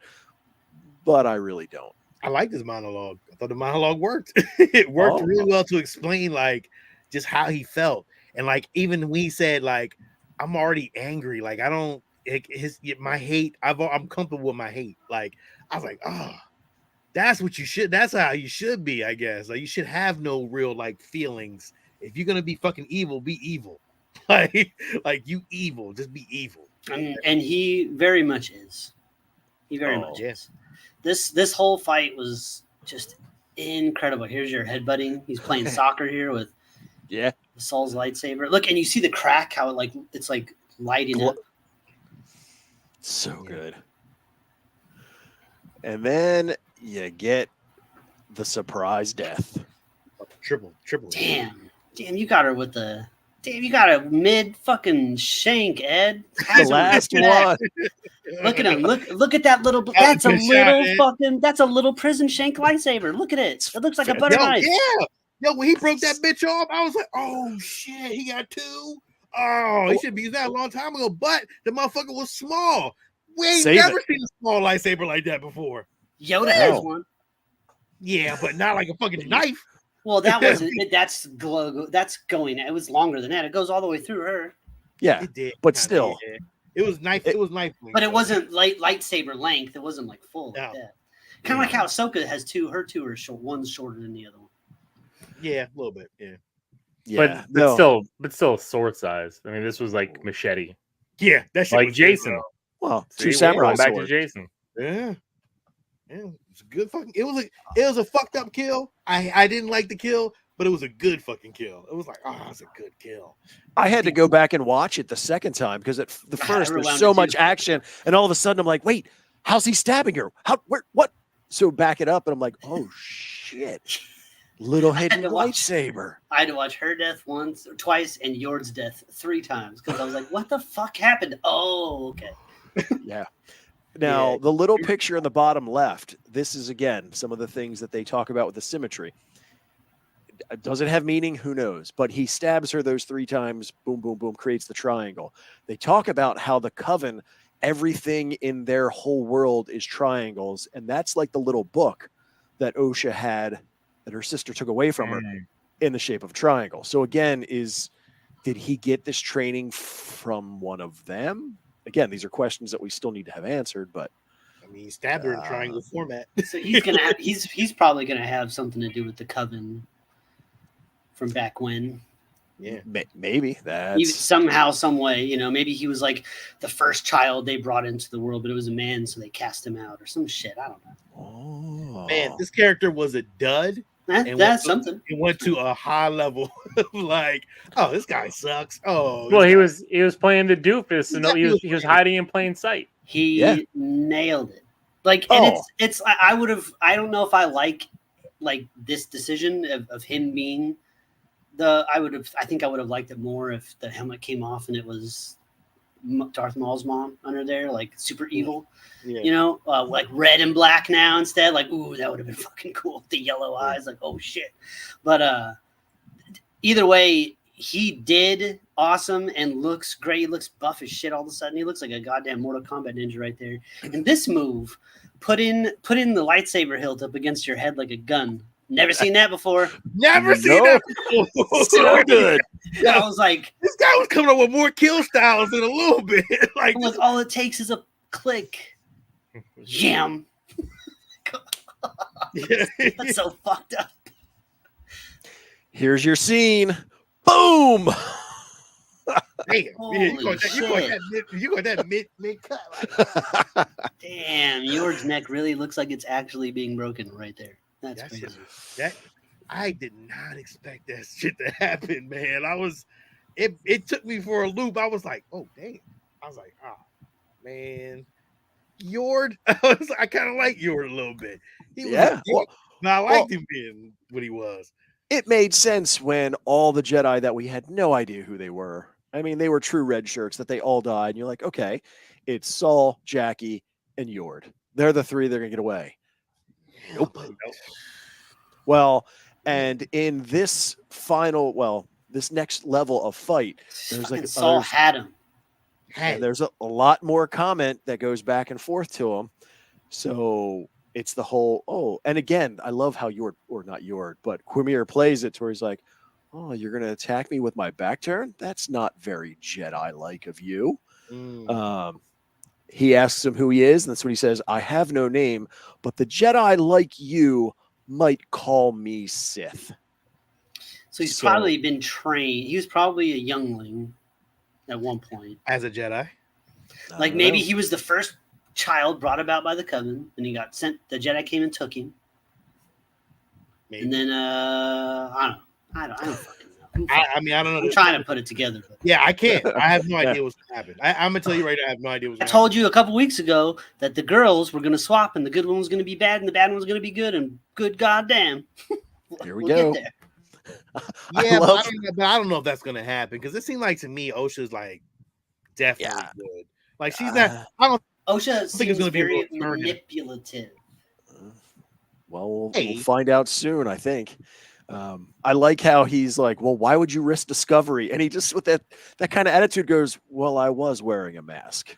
But I really don't. I like this monologue. I thought the monologue worked. It worked really well to explain like just how he felt, and like even when he said like I'm already angry, like I don't my hate. I'm comfortable with my hate. Like I was like, oh, that's what you should. That's how you should be, I guess. Like you should have no real like feelings. If you're gonna be fucking evil, be evil. Like you evil, just be evil. And he very much is. He very much is. This whole fight was just incredible. Here's your headbutting. He's playing soccer here with Saul's lightsaber. Look, and you see the crack, how it's like lighting up. So good. And then you get the surprise death. Triple. Damn, you got her with the. Damn, you got a mid fucking shank, Ed. The last one. Look at him. Look at that little. That's a little fucking. That's a little prison shank lightsaber. Look at it. It looks like a butter knife. Yo, when he broke that bitch off, I was like, oh shit, he got two. Oh, he should be used that a long time ago. But the motherfucker was small. We ain't never seen a small lightsaber like that before. Yoda has one. Yeah, but not like a fucking knife. Well, that wasn't. That's going. It was longer than that. It goes all the way through her. Yeah, it did, but still, it was knife. It was knife, but it wasn't lightsaber length. It wasn't like full like that. Kind of like how Ahsoka has two. Her two are short. One's shorter than the other one. Yeah, a little bit. Yeah. But still sword size. I mean, this was like machete. Yeah, that shit like was Jason. Good, well, two samurai back swords. to Jason. Yeah. Yeah, it's a good fucking. It was a fucked up kill. I didn't like the kill, but it was a good fucking kill. It was like, oh, it's a good kill. I had to go back and watch it the second time because at the first there's so much action, and all of a sudden I'm like, wait, how's he stabbing her? What? So back it up, and I'm like, oh shit, little hidden lightsaber. I had to watch her death once or twice, and Yord's death 3 times because I was like, what the fuck happened? Oh, okay. Yeah. Now, the little picture in the bottom left, this is, again, some of the things that they talk about with the symmetry. Does it have meaning? Who knows? But he stabs her those 3 times, boom, boom, boom, creates the triangle. They talk about how the Coven, everything in their whole world is triangles, and that's like the little book that Osha had that her sister took away from her in the shape of a triangle. So, again, did he get this training from one of them? Again, these are questions that we still need to have answered, but I mean, he stabbed her in triangle format. So he's gonna have, he's probably gonna have something to do with the Coven from back when. Yeah, maybe that somehow, some way, maybe he was like the first child they brought into the world, but it was a man, so they cast him out or some shit. I don't know. Oh man, this character was a dud. That's something. It went to a high level of like, oh, this guy sucks. Oh, well, he was playing the doofus, and he was hiding in plain sight. He nailed it. Like, and it's I would have. I don't know if I like this decision of him being the. I think I would have liked it more if the helmet came off and it was Darth Maul's mom under there, like super evil. Yeah. You know, like red and black now instead. Like, ooh, that would have been fucking cool. The yellow eyes, like, oh shit. But either way, he did awesome and looks great. He looks buff as shit all of a sudden. He looks like a goddamn Mortal Kombat ninja right there. And this move, put in the lightsaber hilt up against your head like a gun. Never seen that before. Never seen that before. So good. I was like, this guy was coming up with more kill styles in a little bit. Like, all it takes is a click. Jam. That's so fucked up. Here's your scene. Boom. Damn, you got that mid cut. Damn, Yorg's neck really looks like it's actually being broken right there. That's crazy. I did not expect that shit to happen, man. It took me for a loop. I was like, oh damn. I was like, oh man. Yord. I kind of like Yord a little bit. I liked him being what he was. It made sense when all the Jedi that we had no idea who they were. I mean, they were true red shirts that they all died. And you're like, okay, it's Saul, Jackie, and Yord. They're the three that are going to get away. Nope. Well, and in this this next level of fight, there's like Saul had him. And there's a lot more comment that goes back and forth to him. So it's the whole, and again, I love how but Quimir plays it to where he's like, oh, you're going to attack me with my back turn? That's not very Jedi-like of you. He asks him who he is, and that's when he says, I have no name, but the Jedi like you might call me Sith. So he's probably been trained. He was probably a youngling at one point. As a Jedi? Like maybe he was the first child brought about by the Coven, and he got sent. The Jedi came and took him. Maybe. And then, I don't fucking know. I don't know. I'm trying to put it together. But. Yeah, I can't. I have no idea what's going to happen. I'm going to tell you right now, I have no idea what's going to happen. I told you a couple weeks ago that the girls were going to swap and the good one was going to be bad and the bad one was going to be good, and good goddamn. Here we go. Get there. Yeah, but I don't know if that's going to happen because it seemed like to me, Osha's like definitely good. Like she's not. Osha think it's going to be very manipulative. Well, we'll find out soon, I think. I like how he's like, well, why would you risk discovery? And he just, with that kind of attitude goes, well, I was wearing a mask.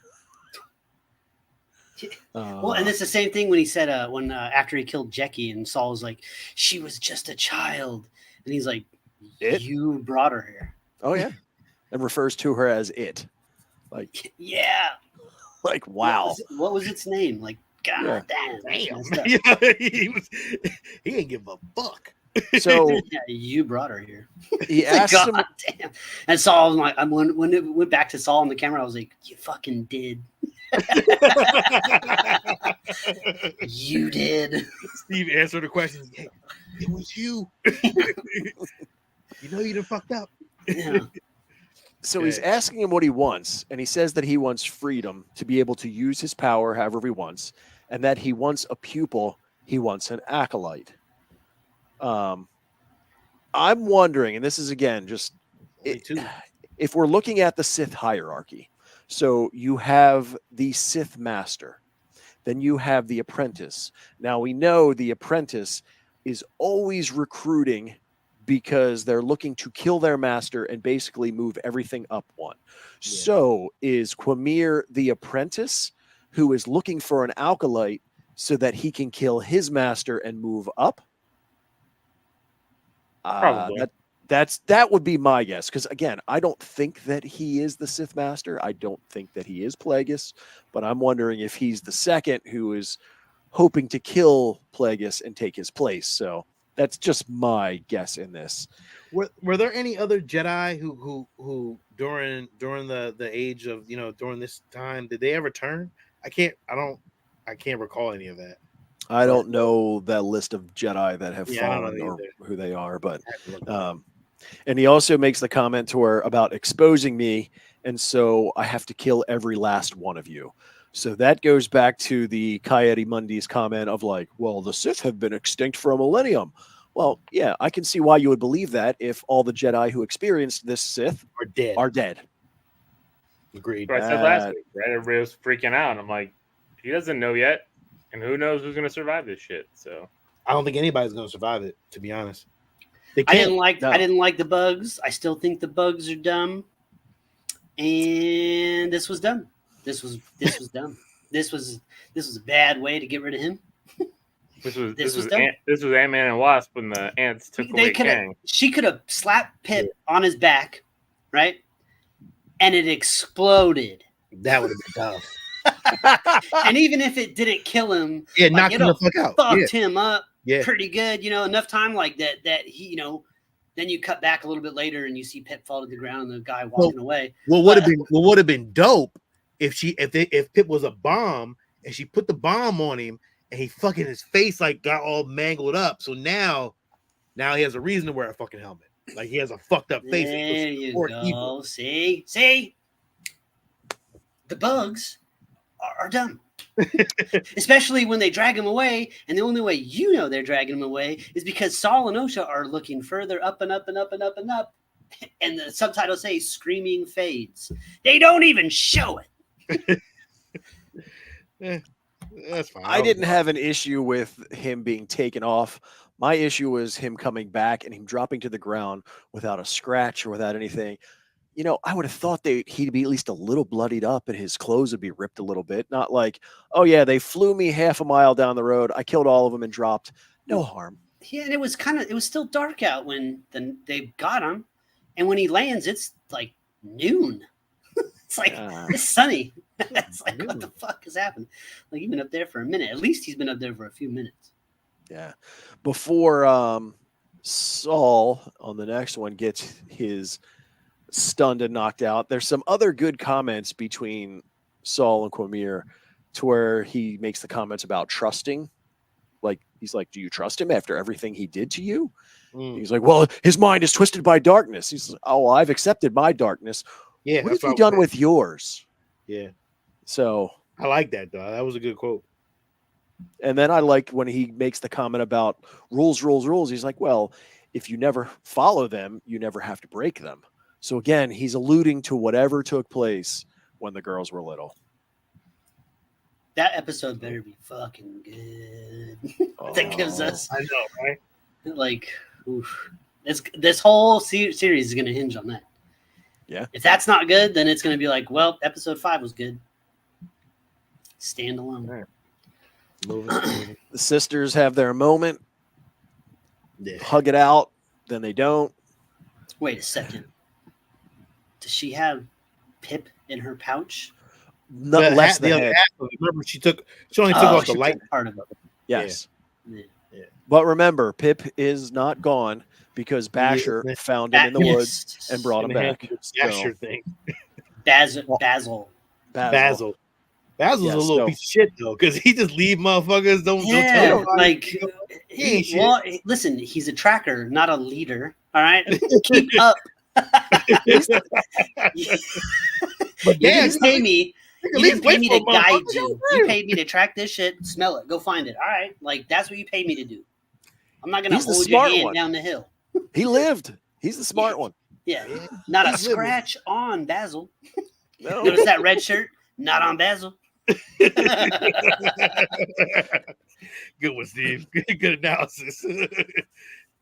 Well, and it's the same thing when he said, after he killed Jackie and Saul was like, she was just a child. And he's like, you brought her here. Oh, yeah. And refers to her as it. Like, yeah. Like, wow. What was its name? Like, God damn. He ain't give a fuck. So yeah, you brought her here. He asked him. Damn. And Saul was like, when it went back to Saul on the camera, I was like, you fucking did. You did. Steve answered the question. Hey, it was you. You know you done fucked up. Yeah. So he's asking him what he wants, and he says that he wants freedom to be able to use his power however he wants, and that he wants a pupil, he wants an acolyte. I'm wondering, and this is again just if we're looking at the Sith hierarchy, so you have the Sith master, then you have the apprentice. Now we know the apprentice is always recruiting because they're looking to kill their master and basically move everything up one. Yeah. So is Quimir the apprentice who is looking for an acolyte so that he can kill his master and move up? Probably. That would be my guess, because again, I don't think that he is the Sith Master. I don't think that he is Plagueis, but I'm wondering if he's the second who is hoping to kill Plagueis and take his place. So that's just my guess in this. Were there any other Jedi who during the age of during this time did they ever turn? I can't recall any of that. I don't know that list of Jedi that have fallen or who they are, but and he also makes the comment to her about exposing me, and so I have to kill every last one of you. So that goes back to the Coyote Mundi's comment of like, well, the Sith have been extinct for a millennium. Well, yeah, I can see why you would believe that if all the Jedi who experienced this Sith are dead. Agreed. What I said last week, right? Everybody was freaking out. I'm like, he doesn't know yet, and who knows who's going to survive this shit. So I don't think anybody's going to survive it, to be honest. I didn't like the bugs. I still think the bugs are dumb. And this was dumb. This was dumb. This was a bad way to get rid of him. This was Ant-Man and Wasp when the ants took away Kang. She could have slapped Pip on his back, right? And it exploded. That would have been tough. And even if it didn't kill him, knocked him the fuck out. Fucked him up pretty good. enough time like that he, then you cut back a little bit later and you see Pip fall to the ground and the guy walking away. What would have been dope if Pip was a bomb and she put the bomb on him and he fucking his face like got all mangled up. So now he has a reason to wear a fucking helmet. Like he has a fucked up face. There you go. See, the bugs are dumb. Especially when they drag him away, and the only way they're dragging him away is because Saul and Osha are looking further up and up and up and up and up, and the subtitles say "screaming fades." They don't even show it. That's fine. I didn't have an issue with him being taken off. My issue was him coming back and him dropping to the ground without a scratch or without anything. I would have thought he'd be at least a little bloodied up and his clothes would be ripped a little bit. Not like, oh, yeah, they flew me half a mile down the road. I killed all of them and dropped. No harm. Yeah, and it was still dark out when they got him. And when he lands, it's like noon. It's like, it's sunny. It's like, what the fuck has happened? Like, you've been up there for a minute. At least he's been up there for a few minutes. Yeah. Before Saul on the next one gets his stunned and knocked out, there's some other good comments between Saul and Quamir to where he makes the comments about trusting. Like, he's like, do you trust him after everything he did to you? He's like, well, his mind is twisted by darkness. He's like, oh, well, I've accepted my darkness. Yeah. What have you done with yours? Yeah. So I like that, though. That was a good quote. And then I like when he makes the comment about rules. He's like, well, if you never follow them, you never have to break them. So again, he's alluding to whatever took place when the girls were little. That episode better be fucking good. That gives us, I know, right? Like, oof. This whole series is going to hinge on that. Yeah. If that's not good, then it's going to be like, well, episode 5 was good. Stand alone. Right. The sisters have their moment. Hug it out. Then they don't. Wait a second. Does she have Pip in her pouch? Not less than the other half of it. Remember, she only took off the light part of it. Yes. Yeah. But remember, Pip is not gone because Basher found him in the woods and brought him back. Basher thing. Basil. Basil's a little piece of shit though, because he just leave motherfuckers. Don't tell him. Like, listen, he's a tracker, not a leader. All right, keep up. But you didn't pay me. You didn't pay me to guide you. You paid me to track this shit, smell it, go find it. All right, like that's what you paid me to do. I'm not gonna hold your hand down the hill. He lived. He's the smart one. Yeah, not a scratch on Basil. Notice that red shirt? Not on Basil. Good one, Steve. Good analysis.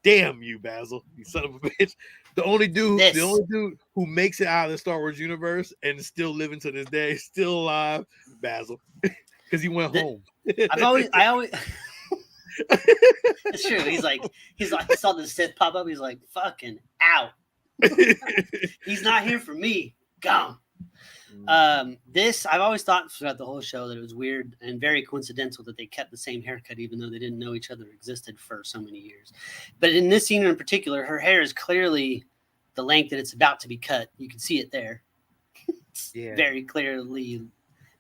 Damn you, Basil, you son of a bitch. The only dude who makes it out of the Star Wars universe and is still living to this day, still alive, Basil, because he went home. I always. It's true. He's like, I saw the Sith pop up. He's like, fucking out. He's not here for me. Gone. I've always thought throughout the whole show that it was weird and very coincidental that they kept the same haircut even though they didn't know each other existed for so many years. But in this scene in particular, her hair is clearly the length that it's about to be cut. You can see it there. It's very clearly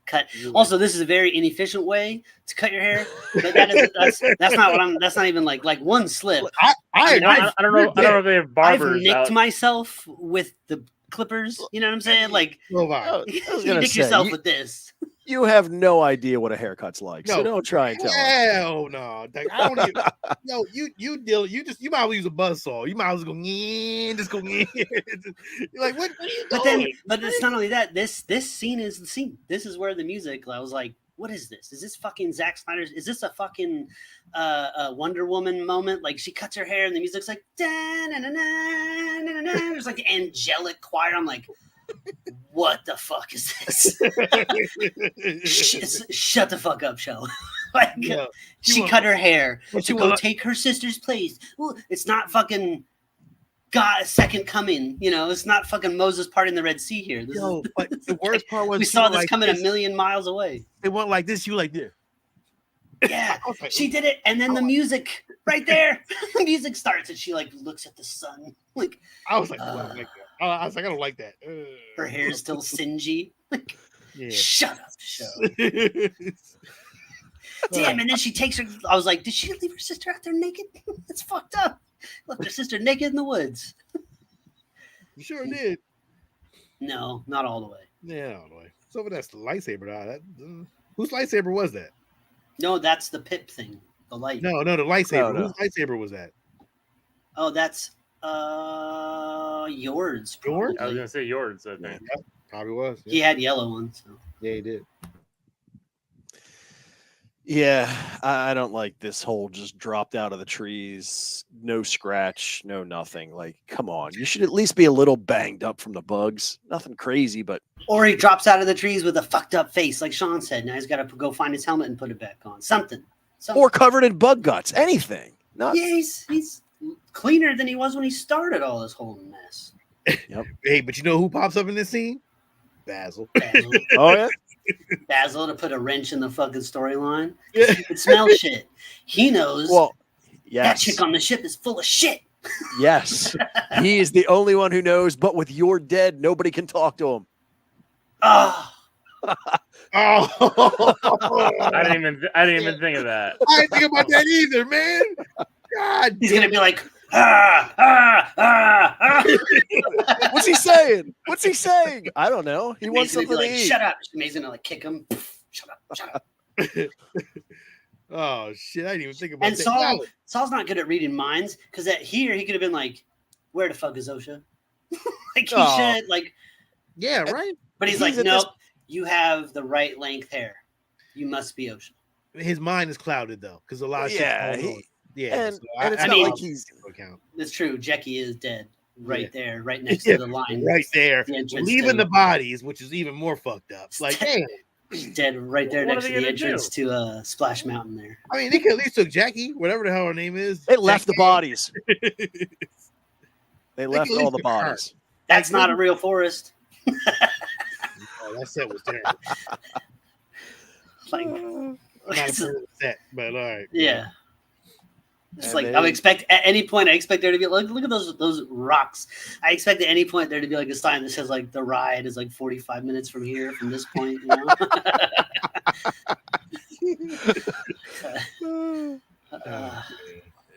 cut. Also, this is a very inefficient way to cut your hair. But that's not even like one slip. I don't know if they have barbers. I've nicked myself with the clippers, you know what I'm saying? Like, I was you nick yourself with this. You have no idea what a haircut's like, so No. don't try and tell us. Hell no. Like, I don't even. No, you deal. You might as well use a buzzsaw. You might as well go. Just go. You're like, what are you doing? But it's not only that. This scene is the scene. This is where the music. I was like, what is this? Is this fucking Zack Snyder's? Is this a fucking Wonder Woman moment? Like she cuts her hair and the music's like, there's like the angelic choir. I'm like, what the fuck is this? Shut the fuck up, show. Like, Yeah. she cut her hair to go take her sister's place. Well, it's not fucking God, second coming. You know, it's not fucking Moses parting the Red Sea here. This Yo, is, but the worst part was we saw this like coming a million miles away. It went like this. You like this. Yeah, she did it, and then the music right there. The music starts, and she like looks at the sun. Like I was like, I don't like that. I was like, I don't like that. Her hair is still singy. Like, Yeah. shut up, show. Damn, and then she takes her. I was like, did she leave her sister out there naked? That's fucked up. Left her sister naked in the woods. You sure did. No, not all the way. Yeah, all the way. So that's the lightsaber. Whose lightsaber was that? No, that's the pip thing. The light. No, the lightsaber. No. Whose lightsaber was that? Oh, that's yours. Yours? I was gonna say yours. I think. Yeah, probably was. He had yellow ones. So. Yeah, he did. Yeah, I don't like this whole just dropped out of the trees, no scratch, no nothing. Like, come on, you should at least be a little banged up from the bugs. Nothing crazy, but Or he drops out of the trees with a fucked up face, like Sean said. Now he's got to go find his helmet and put it back on. Something. or covered in bug guts. Anything. Not. Yeah, he's cleaner than he was when he started all this whole mess. Hey, but you know who pops up in this scene? Basil. Oh yeah. Basil to put a wrench in the fucking storyline. Yeah. He can smell shit. He knows Well, that yes, chick on the ship is full of shit. yes. He is the only one who knows. But with your dead, nobody can talk to him. Oh, Oh, I didn't even think of that. I didn't think about that either, man. God, he's gonna be like, ah, ah, ah, ah. What's he saying? What's he saying? I don't know. He wants He's gonna something be to like, eat. shut up. He's gonna like kick him. Shut up. Oh shit, I didn't even think about And that. Saul's not good at reading minds because at here he could have been like, where the fuck is OSHA? Like he Oh. should like, Yeah, right. but he's He's like, at nope. this- You have the right length hair. You must be OSHA. His mind is clouded though, because a lot of shit's Yeah, going on. Yeah, and- so and it's not take like that he's- into account. It's true. Jackie is dead right Yeah. there, right next Yeah, to the line. right there, The entrance leaving to- the bodies, which is even more fucked up. Like, damn. She's dead right there What next are to they the gonna entrance to Splash Mountain there. I mean, they could at least took Jackie, whatever the hell her name is. They left the Jackie. bodies. They left at all least the took her. bodies. That's not a real forest. Oh, that set was terrible. Like, Not a terrible set, but all right. yeah. It's And like they- I would expect at any point. I expect there to be like, look at those rocks. I expect at any point there to be like a sign that says like the ride is like 45 minutes from here, from this point. You know?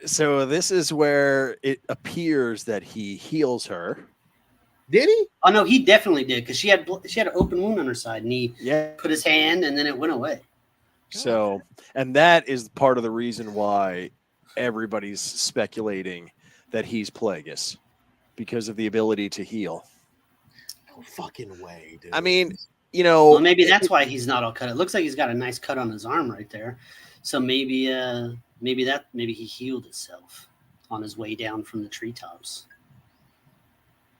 So this is where it appears that he heals her. Did he? Oh no, he definitely did because she had an open wound on her side, and he Yeah. put his hand, and then it went away. So, and that is part of the reason why everybody's speculating that he's Plagueis because of the ability to heal. No fucking way, dude. I mean, you know, Well, maybe that's why he's not all cut. It looks like he's got a nice cut on his arm right there. So maybe he healed himself on his way down from the treetops.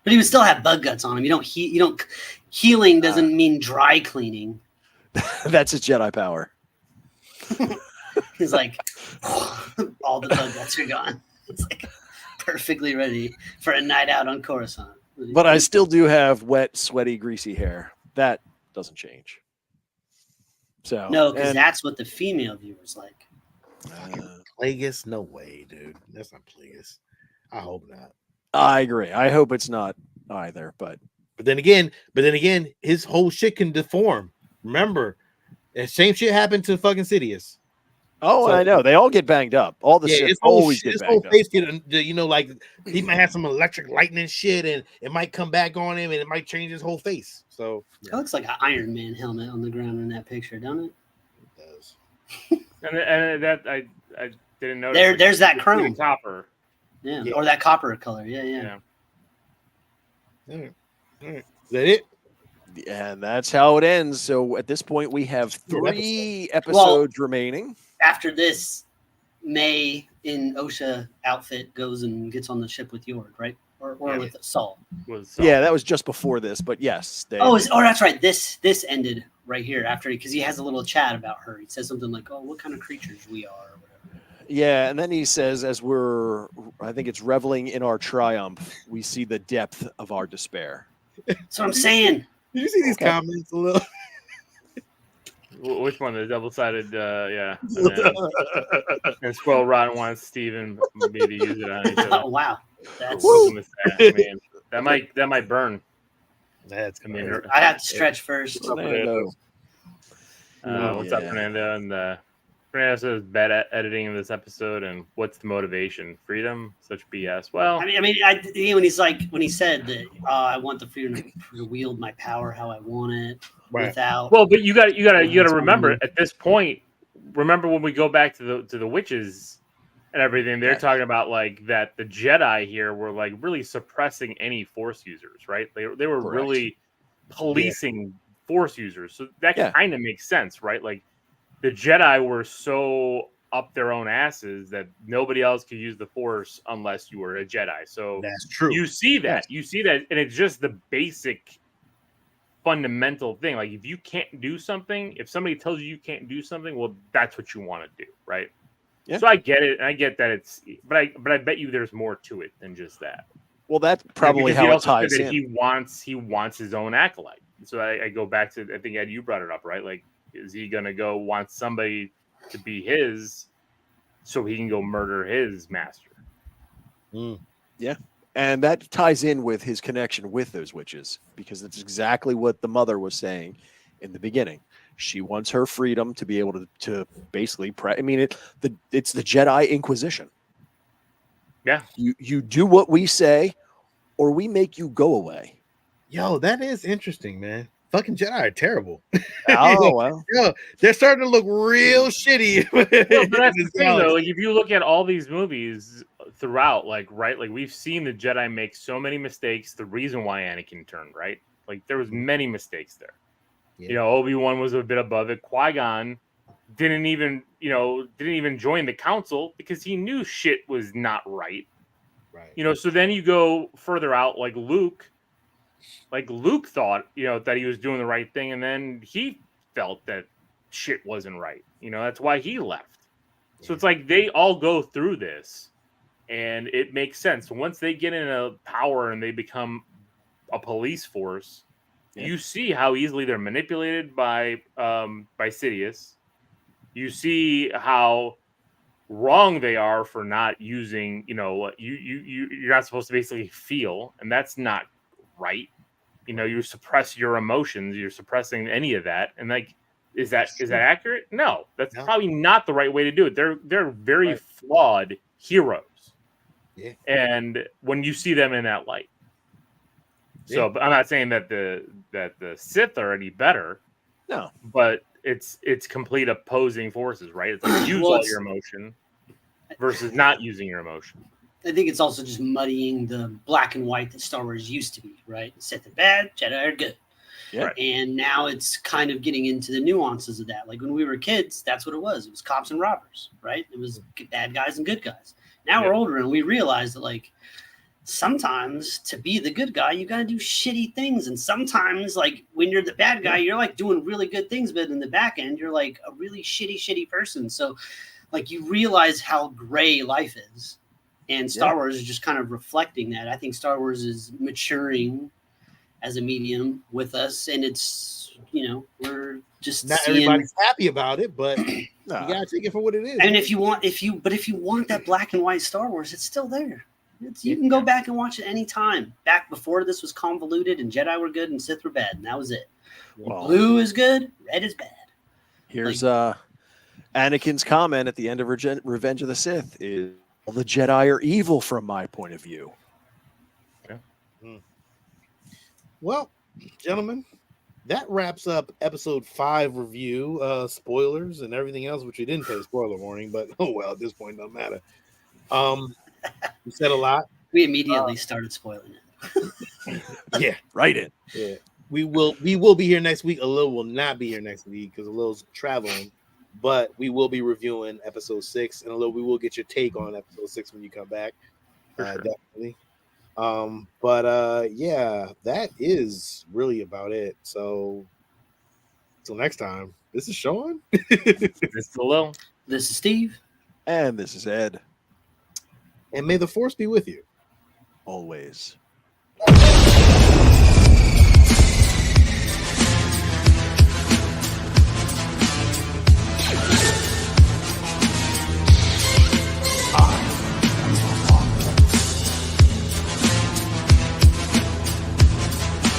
But he would still have bug guts on him. Healing doesn't mean dry cleaning. that's his Jedi power. He's like, all the bug guts are gone. It's like perfectly ready for a night out on Coruscant. But I still do have wet, sweaty, greasy hair. That doesn't change. So no, because and, that's what the female viewers like. Plagueis? No way, dude. That's not Plagueis. I hope not. I agree. I hope it's not either. But But then again, his whole shit can deform. Remember, the same shit happened to fucking Sidious. Oh, So, I know. They all get banged up. All the Sith always get his banged whole up. face get, like he might have some electric lightning shit, and it might come back on him, and it might change his whole face. So It looks like an Iron Man helmet on the ground in that picture, don't it? it does. And that I didn't notice. There's that chrome. Copper. Yeah, or that copper color. Yeah. All right. Is that it? And that's how it ends. So at this point, we have 3 episodes remaining. After this, May in OSHA outfit goes and gets on the ship with Yord, right? Or with Saul. Yeah, that was just before this, but yes. That's right. This ended right here after, because he has a little chat about her. He says something like, "Oh, what kind of creatures we are," or whatever. Yeah, and then he says, as I think it's reveling in our triumph, we see the depth of our despair. That's what I'm saying. Did you see these comments a little? Which one? The double-sided, yeah. And Squirrel Rotten wants Steven me to use it on each other. Oh, wow. That's man. That might burn. That's I have to stretch first. What's up, Fernando? And Fernando says bad editing of this episode, and what's the motivation? Freedom? Such BS. Well, when he said that I want the freedom to wield my power how I want it, without. Well, but you got to remember at this point. Remember when we go back to the witches and everything, they're talking about like that the Jedi here were like really suppressing any Force users, right? They were really policing Force users, so that kind of makes sense, right? Like the Jedi were so up their own asses that nobody else could use the Force unless you were a Jedi. So that's true. You see that, and it's just the basic fundamental thing. Like if you can't do something, if somebody tells you can't do something, well, that's what you want to do, right? Yeah. So I get it, and I get that but I bet you there's more to it than just that. Well, that's probably how it ties in. He wants his own acolyte. So I go back to, I think Ed, you brought it up, right? Like, is he gonna want somebody to be his so he can go murder his master? Yeah. And that ties in with his connection with those witches, because that's exactly what the mother was saying in the beginning. She wants her freedom to be able to basically it's the Jedi Inquisition. Yeah. You do what we say, or we make you go away. Yo, that is interesting, man. Fucking Jedi are terrible. Oh, well. Yo, they're starting to look real shitty. Well, but that's the thing, though. Like, if you look at all these movies throughout, like we've seen the Jedi make so many mistakes. The reason why Anakin turned, right? Like, there was many mistakes there. Yeah. Obi-Wan was a bit above it. Qui-Gon didn't even join the council because he knew shit was not right. Right. So then you go further out, like Luke. Like Luke thought, that he was doing the right thing, and then he felt that shit wasn't right. That's why he left. Yeah. So it's like they all go through this, and it makes sense. Once they get in a power and they become a police force, you see how easily they're manipulated by Sidious. You see how wrong they are for not using, you're not supposed to basically feel, and that's not right. You suppress your emotions, you're suppressing any of that. And like, is that accurate? No, that's probably not the right way to do it. They're very flawed heroes. Yeah. And when you see them in that light. So, but I'm not saying that the Sith are any better. No. But it's complete opposing forces, right? It's like use all your emotion versus not using your emotion. I think it's also just muddying the black and white that Star Wars used to be, right? Sith are bad, Jedi are good. Yeah. And now it's kind of getting into the nuances of that. Like when we were kids, that's what it was. It was cops and robbers, right? It was bad guys and good guys. Now we're older and we realize that, like, sometimes to be the good guy, you got to do shitty things. And sometimes, like, when you're the bad guy, you're like doing really good things, but in the back end, you're like a really shitty person. So, like, you realize how gray life is. And Star Wars is just kind of reflecting that. I think Star Wars is maturing as a medium with us, and it's, we're just not everybody's happy about it, but you gotta take it for what it is. And if you want that black and white Star Wars, it's still there. You can go back and watch it anytime. Back before this was convoluted and Jedi were good and Sith were bad, and that was it. Well, blue is good, red is bad. Here's Anakin's comment at the end of Revenge of the Sith is, "All the Jedi are evil from my point of view." Well, gentlemen, that wraps up episode 5 review. Spoilers and everything else, which we didn't say spoiler warning, but oh well, at this point, doesn't matter. We said a lot. We immediately started spoiling it. Yeah, Right in. yeah. We will be here next week. Alil will not be here next week because Alil's traveling, but we will be reviewing episode 6, and Alil, we will get your take on episode 6 when you come back. Sure. Definitely. Yeah, that is really about it. So till next time, this is Sean. This is Lil. This is Steve. And this is Ed. And may the force be with you. Always.